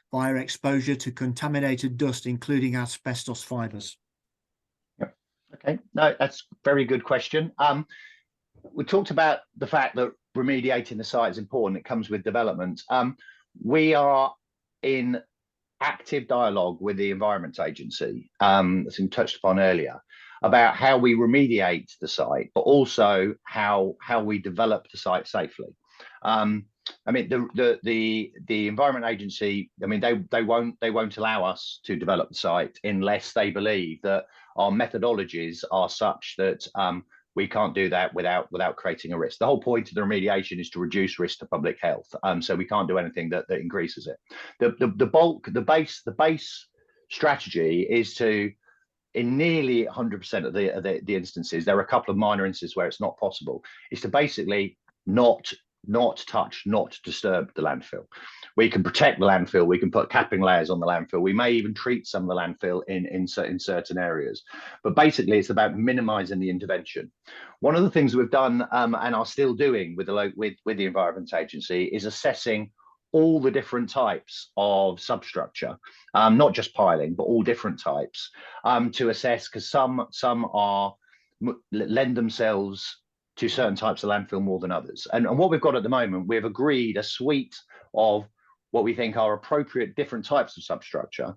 via exposure to contaminated dust, including asbestos fibres. Yep. Okay, no, that's a very good question. We talked about the fact that remediating the site is important. It comes with development. We are in active dialogue with the Environment Agency, that's been touched upon earlier, about how we remediate the site, but also how we develop the site safely. I mean, the Environment Agency, I mean, they won't allow us to develop the site unless they believe that our methodologies are such that we can't do that without creating a risk. The whole point of the remediation is to reduce risk to public health. So we can't do anything that increases it. The base strategy is to, in nearly 100% of the instances, there are a couple of minor instances where it's not possible, is to basically not touch, not disturb the landfill. We can protect the landfill, we can put capping layers on the landfill, we may even treat some of the landfill in certain areas. But basically it's about minimizing the intervention. One of the things we've done and are still doing with the Environment Agency is assessing all the different types of substructure, not just piling, but all different types, to assess, because some lend themselves to certain types of landfill more than others. And what we've got at the moment, we've agreed a suite of what we think are appropriate different types of substructure,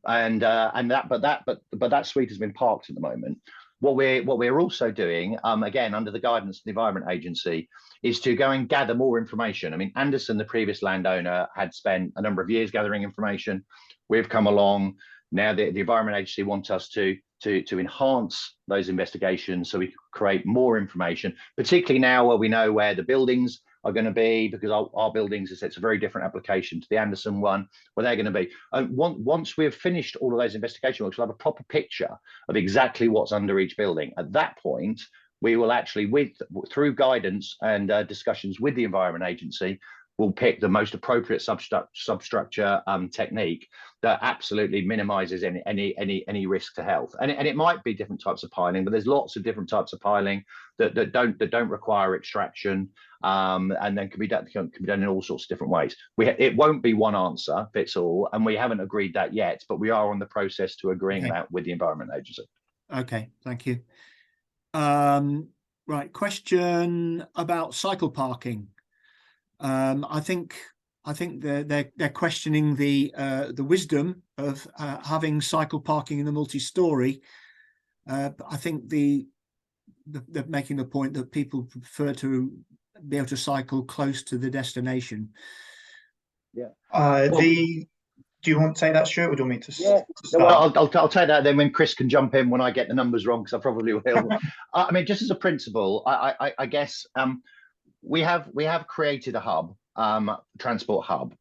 but that suite has been parked at the moment. What we're also doing, again under the guidance of the Environment Agency, is to go and gather more information. I mean, Anderson, the previous landowner, had spent a number of years gathering information. We've come along now. The Environment Agency wants us to enhance those investigations so we can create more information, particularly now where we know where the buildings are going to be, because our buildings, it's a very different application to the Anderson one, where they're going to be. And once we've finished all of those investigation works, we'll have a proper picture of exactly what's under each building. At that point, we will actually, through guidance and discussions with the Environment Agency, we'll pick the most appropriate substructure technique that absolutely minimises any risk to health. And it might be different types of piling, but there's lots of different types of piling that don't require extraction, and then can be done in all sorts of different ways. It won't be one answer fits all, and we haven't agreed that yet, but we are on the process to agreeing that with the Environment Agency. Okay, thank you. Right, question about cycle parking. I think they're questioning the wisdom of having cycle parking in the multi-storey. I think they're making the point that people prefer to be able to cycle close to the destination. Yeah. Do you want to say that, Stuart, or do you want me to? Yeah. Well, I'll take that then when Chris can jump in when I get the numbers wrong, because I probably will. I mean, just as a principle, I guess we have created a hub, transport hub.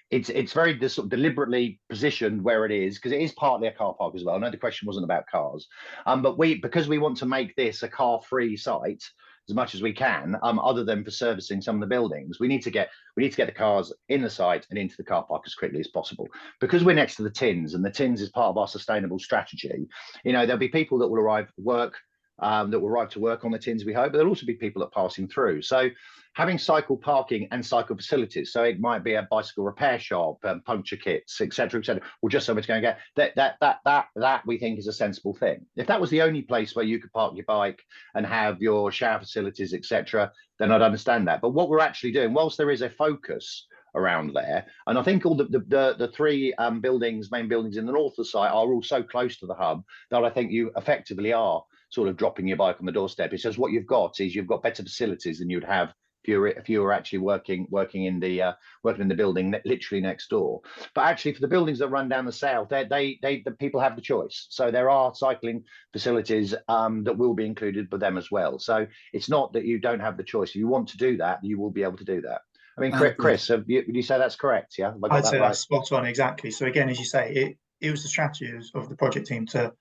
It's very sort of deliberately positioned where it is, because it is partly a car park as well. I know the question wasn't about cars, but because we want to make this a car-free site as much as we can, other than for servicing some of the buildings, we need to get the cars in the site and into the car park as quickly as possible. Because we're next to the tins, and the tins is part of our sustainable strategy. You know, there'll be people that will arrive to work on the tins, we hope, but there'll also be people that are passing through. So having cycle parking and cycle facilities, so it might be a bicycle repair shop, puncture kits, etc., or just somewhere to go and get that we think is a sensible thing. If that was the only place where you could park your bike and have your shower facilities, etc., then I'd understand that. But what we're actually doing, whilst there is a focus around there, and I think all the three main buildings in the north of the site are all so close to the hub that I think you effectively are sort of dropping your bike on the doorstep. It's just what you've got better facilities than you'd have if you were actually working in the building literally next door. But actually, for the buildings that run down the south, the people have the choice. So there are cycling facilities that will be included for them as well. So it's not that you don't have the choice. If you want to do that, you will be able to do that. I mean, Chris, would you say that's correct? Yeah, I'd say that's spot on, exactly. So again, as you say, it was the strategy of the project team to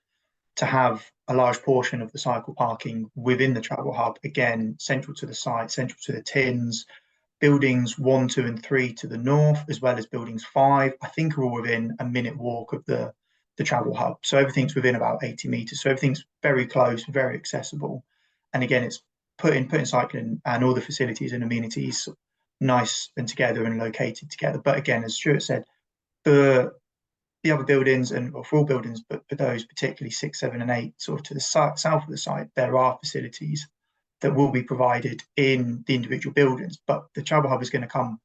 have a large portion of the cycle parking within the travel hub, again, central to the site, central to the tins. Buildings 1, 2, and 3 to the north, as well as buildings 5, I think are all within a minute walk of the travel hub. So everything's within about 80 meters. So everything's very close, very accessible. And again, it's putting cycling and all the facilities and amenities nice and together and located together. But again, as Stuart said, for the other buildings, and for all buildings, but for those particularly 6, 7, and 8, sort of to the south of the site, there are facilities that will be provided in the individual buildings, but the travel hub is going to come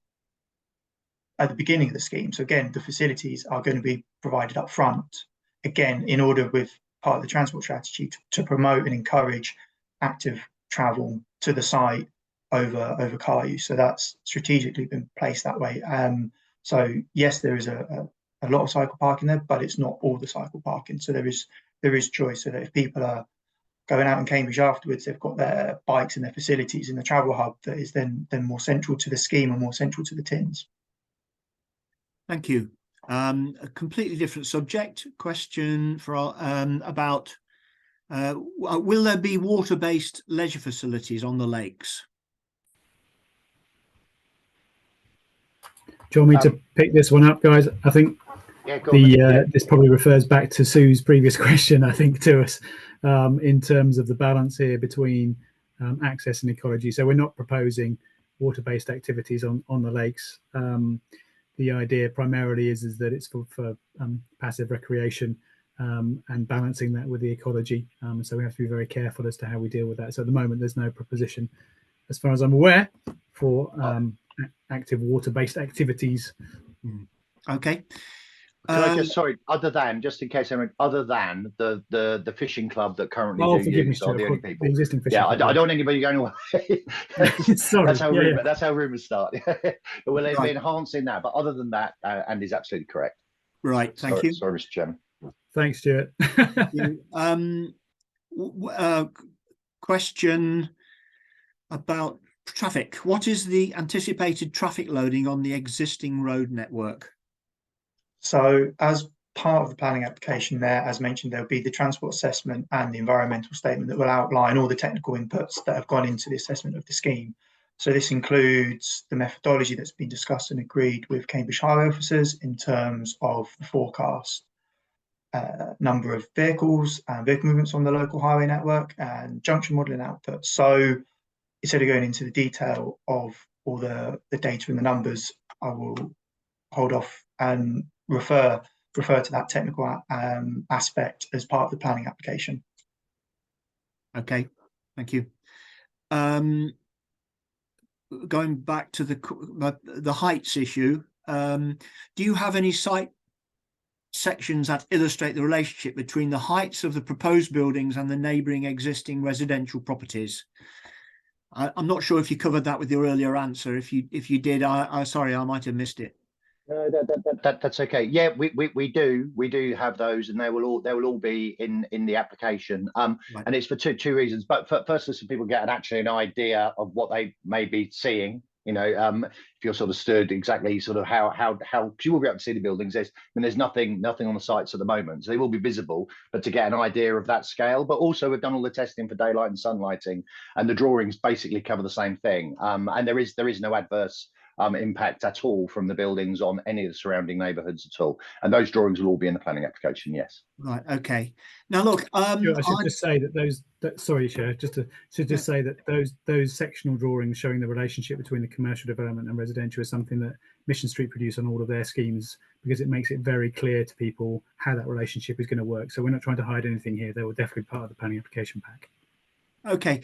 at the beginning of the scheme. So again, the facilities are going to be provided up front, again, in order with part of the transport strategy to promote and encourage active travel to the site over car use. So that's strategically been placed that way. So yes, there is a lot of cycle parking there, but it's not all the cycle parking. So there is choice, so that if people are going out in Cambridge afterwards, they've got their bikes and their facilities in the travel hub that is then more central to the scheme and more central to the tins. Thank you. A completely different subject. Question for about will there be water-based leisure facilities on the lakes? Do you want me to pick this one up, guys? I think this probably refers back to Sue's previous question, I think, to us in terms of the balance here between access and ecology. So we're not proposing water-based activities on the lakes. The idea primarily is that it's for passive recreation and balancing that with the ecology. So we have to be very careful as to how we deal with that. So at the moment, there's no proposition, as far as I'm aware, for active water-based activities. Okay. Can I just, sorry, other than, just in case anyone, other than the fishing club that currently do use are the only people. The existing fishing club, I don't want anybody going away. Sorry. That's how rumours start. Well, they'll be enhancing that, but other than that, Andy's absolutely correct. Right, thank you. Sorry, Mr. Chairman. Thanks, Stewart. Question about traffic. What is the anticipated traffic loading on the existing road network? So as part of the planning application there, as mentioned, there'll be the transport assessment and the environmental statement that will outline all the technical inputs that have gone into the assessment of the scheme. So this includes the methodology that's been discussed and agreed with Cambridge highway officers in terms of the forecast number of vehicles and vehicle movements on the local highway network and junction modelling output. So instead of going into the detail of all the data and the numbers, I will hold off and refer to that technical aspect as part of the planning application. Okay, thank you. Going back to the heights issue, do you have any site sections that illustrate the relationship between the heights of the proposed buildings and the neighbouring existing residential properties? I'm not sure if you covered that with your earlier answer. If you did, sorry, I might have missed it. No, that's okay. Yeah, we do have those, and they will all be in the application. Right. And it's for two reasons. But firstly, so people get an idea of what they may be seeing. You know, if you're sort of stood exactly sort of how because you will be able to see the buildings. There's nothing on the sites at the moment, so they will be visible. But to get an idea of that scale, but also we've done all the testing for daylight and sunlighting, and the drawings basically cover the same thing. And there is no adverse impact at all from the buildings on any of the surrounding neighbourhoods at all. And those drawings will all be in the planning application. Yes. Right. Okay. Now look, I should just say that sorry, Chair, just say that those sectional drawings showing the relationship between the commercial development and residential is something that Mission Street produce on all of their schemes, because it makes it very clear to people how that relationship is going to work. So we're not trying to hide anything here. They were definitely part of the planning application pack. Okay.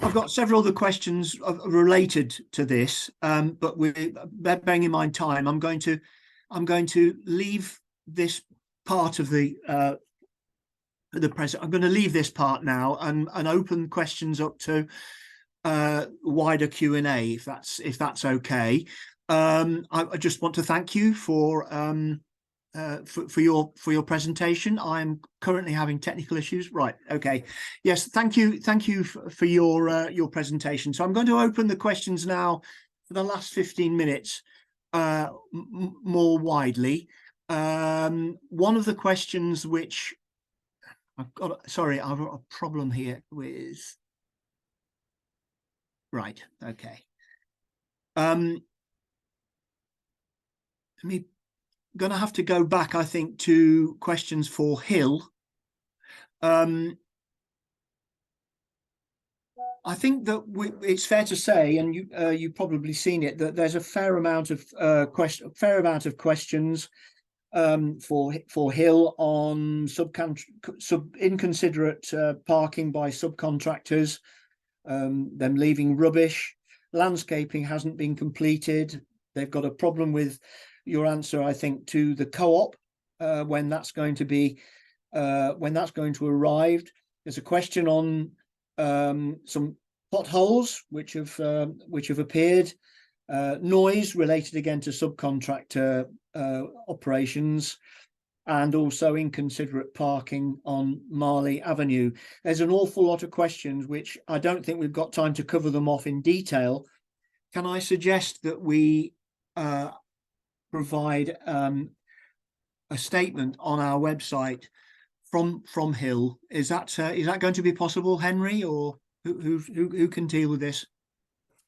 I've got several other questions related to this, but bearing in mind time, I'm going to leave this part of the present. I'm going to leave this part now and open questions up to wider Q&A, if that's okay. I just want to thank you for your presentation. I'm currently having technical issues. Right. Okay. Yes. Thank you for your presentation. So I'm going to open the questions now for the last 15 minutes more widely. One of the questions which I've got a problem here with. Right. Okay. Going to have to go back, I think, to questions for Hill. I think that it's fair to say, and you've probably seen it, that there's a fair amount of questions for Hill on inconsiderate parking by subcontractors, them leaving rubbish. Landscaping hasn't been completed. They've got a problem with your answer, I think, to the co-op when that's going to arrive. There's a question on some potholes which have appeared, noise related again to subcontractor operations, and also inconsiderate parking on Marleigh Avenue. There's an awful lot of questions which I don't think we've got time to cover them off in detail. Can I suggest that we provide a statement on our website from Hill? Is that going to be possible, Henry, or who can deal with this?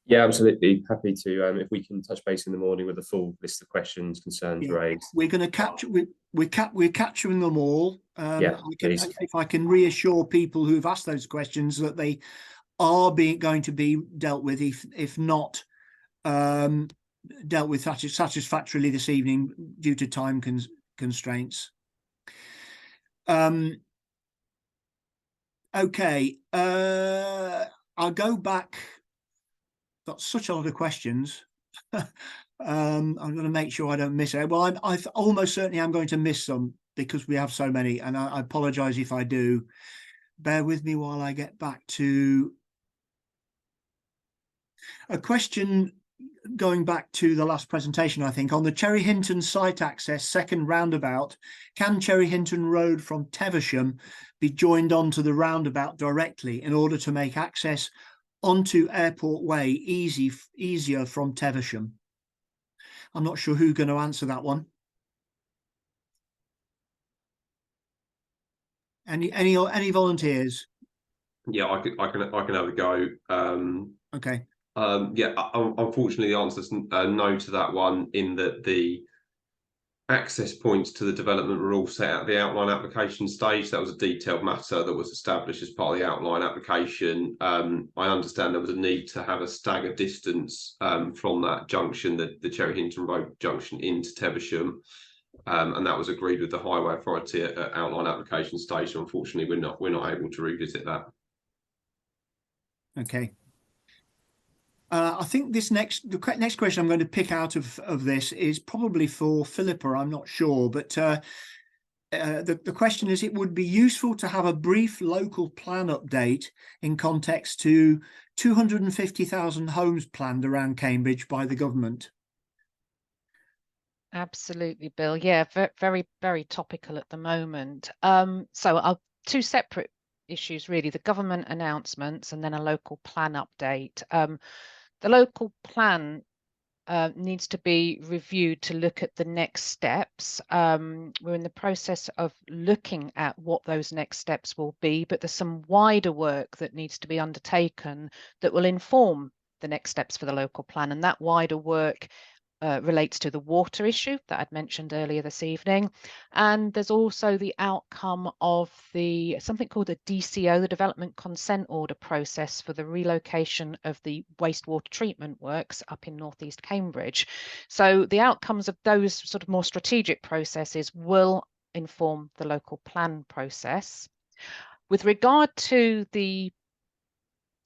Yeah, absolutely. Happy to. If we can touch base in the morning with a full list of questions, concerns raised. We're going to capture. We're capturing them all. If I can reassure people who've asked those questions that they are going to be dealt with, if not dealt with satisfactorily this evening due to time constraints. Okay, I'll go back. Got such a lot of questions. I'm going to make sure I don't miss it. Well, I almost certainly am going to miss some because we have so many, and I apologise if I do. Bear with me while I get back to a question going back to the last presentation, I think, on the Cherry Hinton site access second roundabout. Can Cherry Hinton Road from Teversham be joined onto the roundabout directly in order to make access onto Airport Way easier from Teversham? I'm not sure who's going to answer that one. Any volunteers? Yeah, I can have a go. Okay. Yeah, unfortunately, the answer is no to that one, in that the access points to the development were all set at the outline application stage. That was a detailed matter that was established as part of the outline application. I understand there was a need to have a staggered distance from that junction, the Cherry Hinton Road junction, into Teversham. And that was agreed with the Highway Authority at outline application stage. So unfortunately, we're not able to revisit that. Okay. I think the next question I'm going to pick out of this is probably for Phillipa. I'm not sure, but the question is: it would be useful to have a brief local plan update in context to 250,000 homes planned around Cambridge by the government. Absolutely, Bill. Yeah, very, very topical at the moment. So two separate issues, really: the government announcements and then a local plan update. The local plan needs to be reviewed to look at the next steps. We're in the process of looking at what those next steps will be, but there's some wider work that needs to be undertaken that will inform the next steps for the local plan, and that wider work relates to the water issue that I'd mentioned earlier this evening. And there's also the outcome of something called the DCO, the Development Consent Order process for the relocation of the wastewater treatment works up in northeast Cambridge. So the outcomes of those sort of more strategic processes will inform the local plan process. With regard to the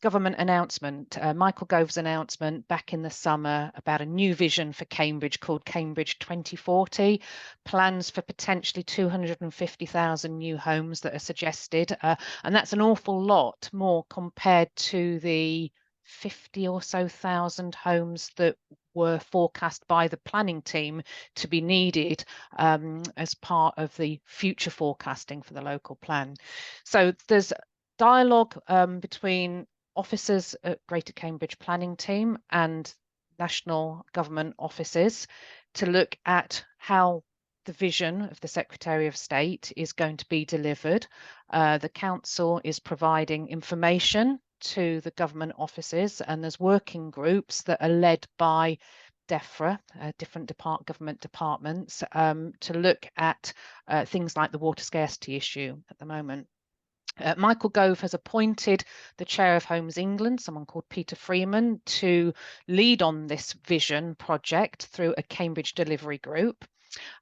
government announcement, Michael Gove's announcement back in the summer about a new vision for Cambridge called Cambridge 2040, plans for potentially 250,000 new homes that are suggested. And that's an awful lot more compared to the 50 or so thousand homes that were forecast by the planning team to be needed as part of the future forecasting for the local plan. So there's dialogue between officers at Greater Cambridge Planning Team and national government offices to look at how the vision of the Secretary of State is going to be delivered. The council is providing information to the government offices, and there's working groups that are led by DEFRA, different government departments, to look at things like the water scarcity issue at the moment. Michael Gove has appointed the chair of Homes England, someone called Peter Freeman, to lead on this vision project through a Cambridge delivery group,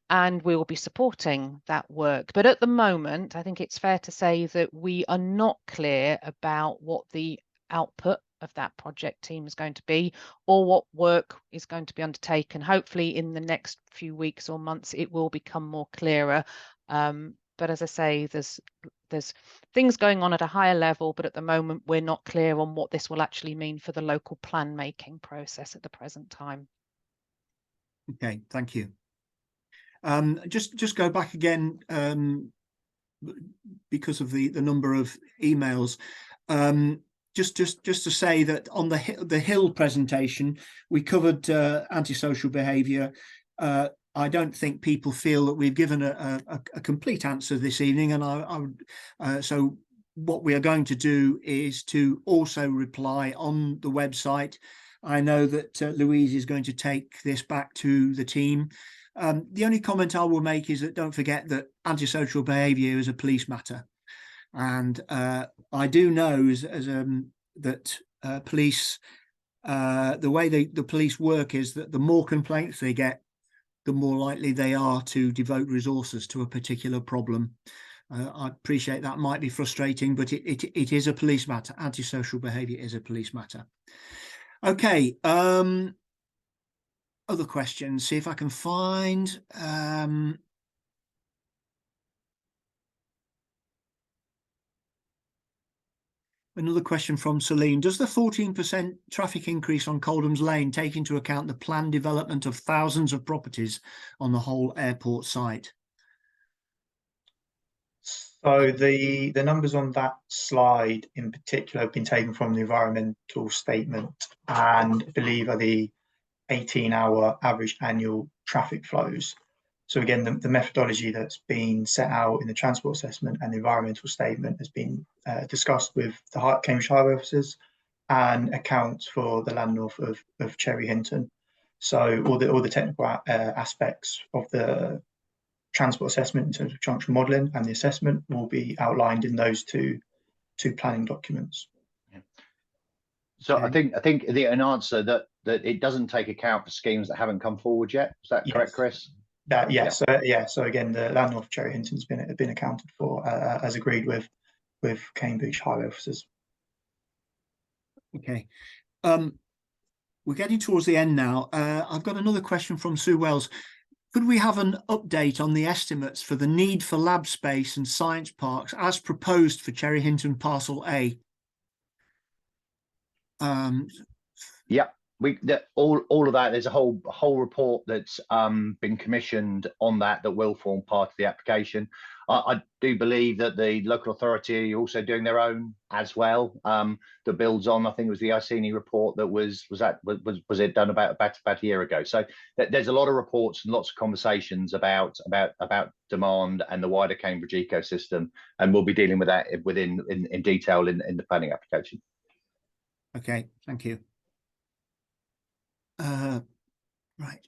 and we will be supporting that work. But at the moment, I think it's fair to say that we are not clear about what the output of that project team is going to be, or what work is going to be undertaken. Hopefully in the next few weeks or months it will become more clearer. But as I say, there's things going on at a higher level, but at the moment we're not clear on what this will actually mean for the local plan making process at the present time. Okay, thank you. Just go back again because of the number of emails. Just to say that on the Hill presentation, we covered antisocial behaviour. I don't think people feel that we've given a complete answer this evening, and so what we are going to do is to also reply on the website. I know that Louise is going to take this back to the team. The only comment I will make is that don't forget that antisocial behaviour is a police matter, and I do know that police, the way the police work is that the more complaints they get, the more likely they are to devote resources to a particular problem. I appreciate that might be frustrating, but it is a police matter. Antisocial behaviour is a police matter. Okay. Other questions. See if I can find. Another question from Celine. Does the 14% traffic increase on Coldham's Lane take into account the planned development of thousands of properties on the whole airport site? So the numbers on that slide in particular have been taken from the environmental statement and I believe are the 18-hour average annual traffic flows. So again, the methodology that's been set out in the transport assessment and the environmental statement has been discussed with the Cambridge Highway officers and accounts for the land north of Cherry Hinton. So all the technical aspects of the transport assessment in terms of junction modelling and the assessment will be outlined in those two planning documents. Yeah. So okay. I think an answer that it doesn't take account for schemes that haven't come forward yet. Is that correct, Chris? Yes. So again, the land north of Cherry Hinton's been accounted for as agreed with Cambridge Highway officers. Okay. We're getting towards the end now. I've got another question from Sue Wells. Could we have an update on the estimates for the need for lab space and science parks as proposed for Cherry Hinton Parcel A? Yeah, all of that. There's a whole report that's been commissioned on that will form part of the application. I do believe that the local authority are also doing their own as well. That builds on, I think it was the Iceni report that was it done about a year ago. So there's a lot of reports and lots of conversations about demand and the wider Cambridge ecosystem, and we'll be dealing with that in detail in the planning application. Okay, thank you. Right.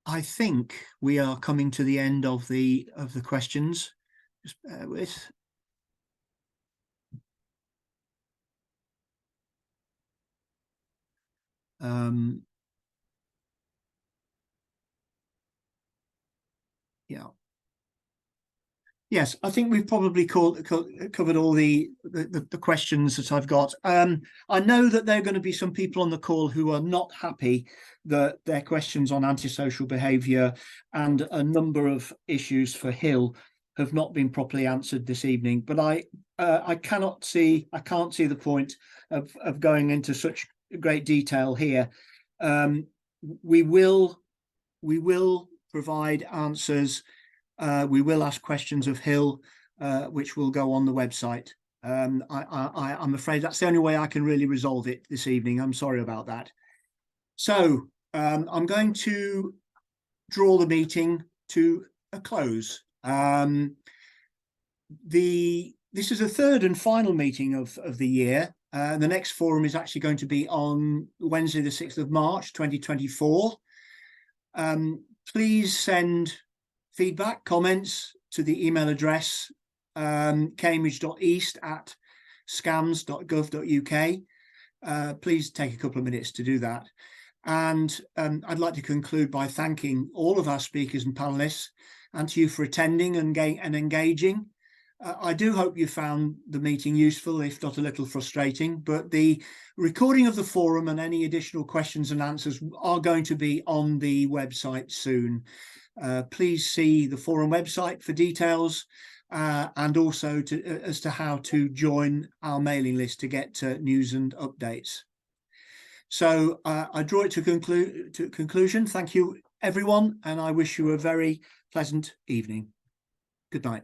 I think we are coming to the end of the questions. Just bear with. Yeah. Yes, I think we've probably covered all the questions that I've got. I know that there are going to be some people on the call who are not happy that their questions on antisocial behaviour and a number of issues for Hill have not been properly answered this evening. But I can't see the point of going into such great detail here. We will provide answers. We will ask questions of Hill, which will go on the website. I'm afraid that's the only way I can really resolve it this evening. I'm sorry about that. So I'm going to draw the meeting to a close. This is a third and final meeting of the year. The next forum is actually going to be on Wednesday, the 6th of March, 2024. Please send feedback, comments to the email address cambridge.east@scams.gov.uk. Please take a couple of minutes to do that. And I'd like to conclude by thanking all of our speakers and panelists and to you for attending and engaging. I do hope you found the meeting useful, if not a little frustrating, but the recording of the forum and any additional questions and answers are going to be on the website soon. Please see the forum website for details and also as to how to join our mailing list to get news and updates. So I draw it to conclusion. Thank you, everyone, and I wish you a very pleasant evening. Good night.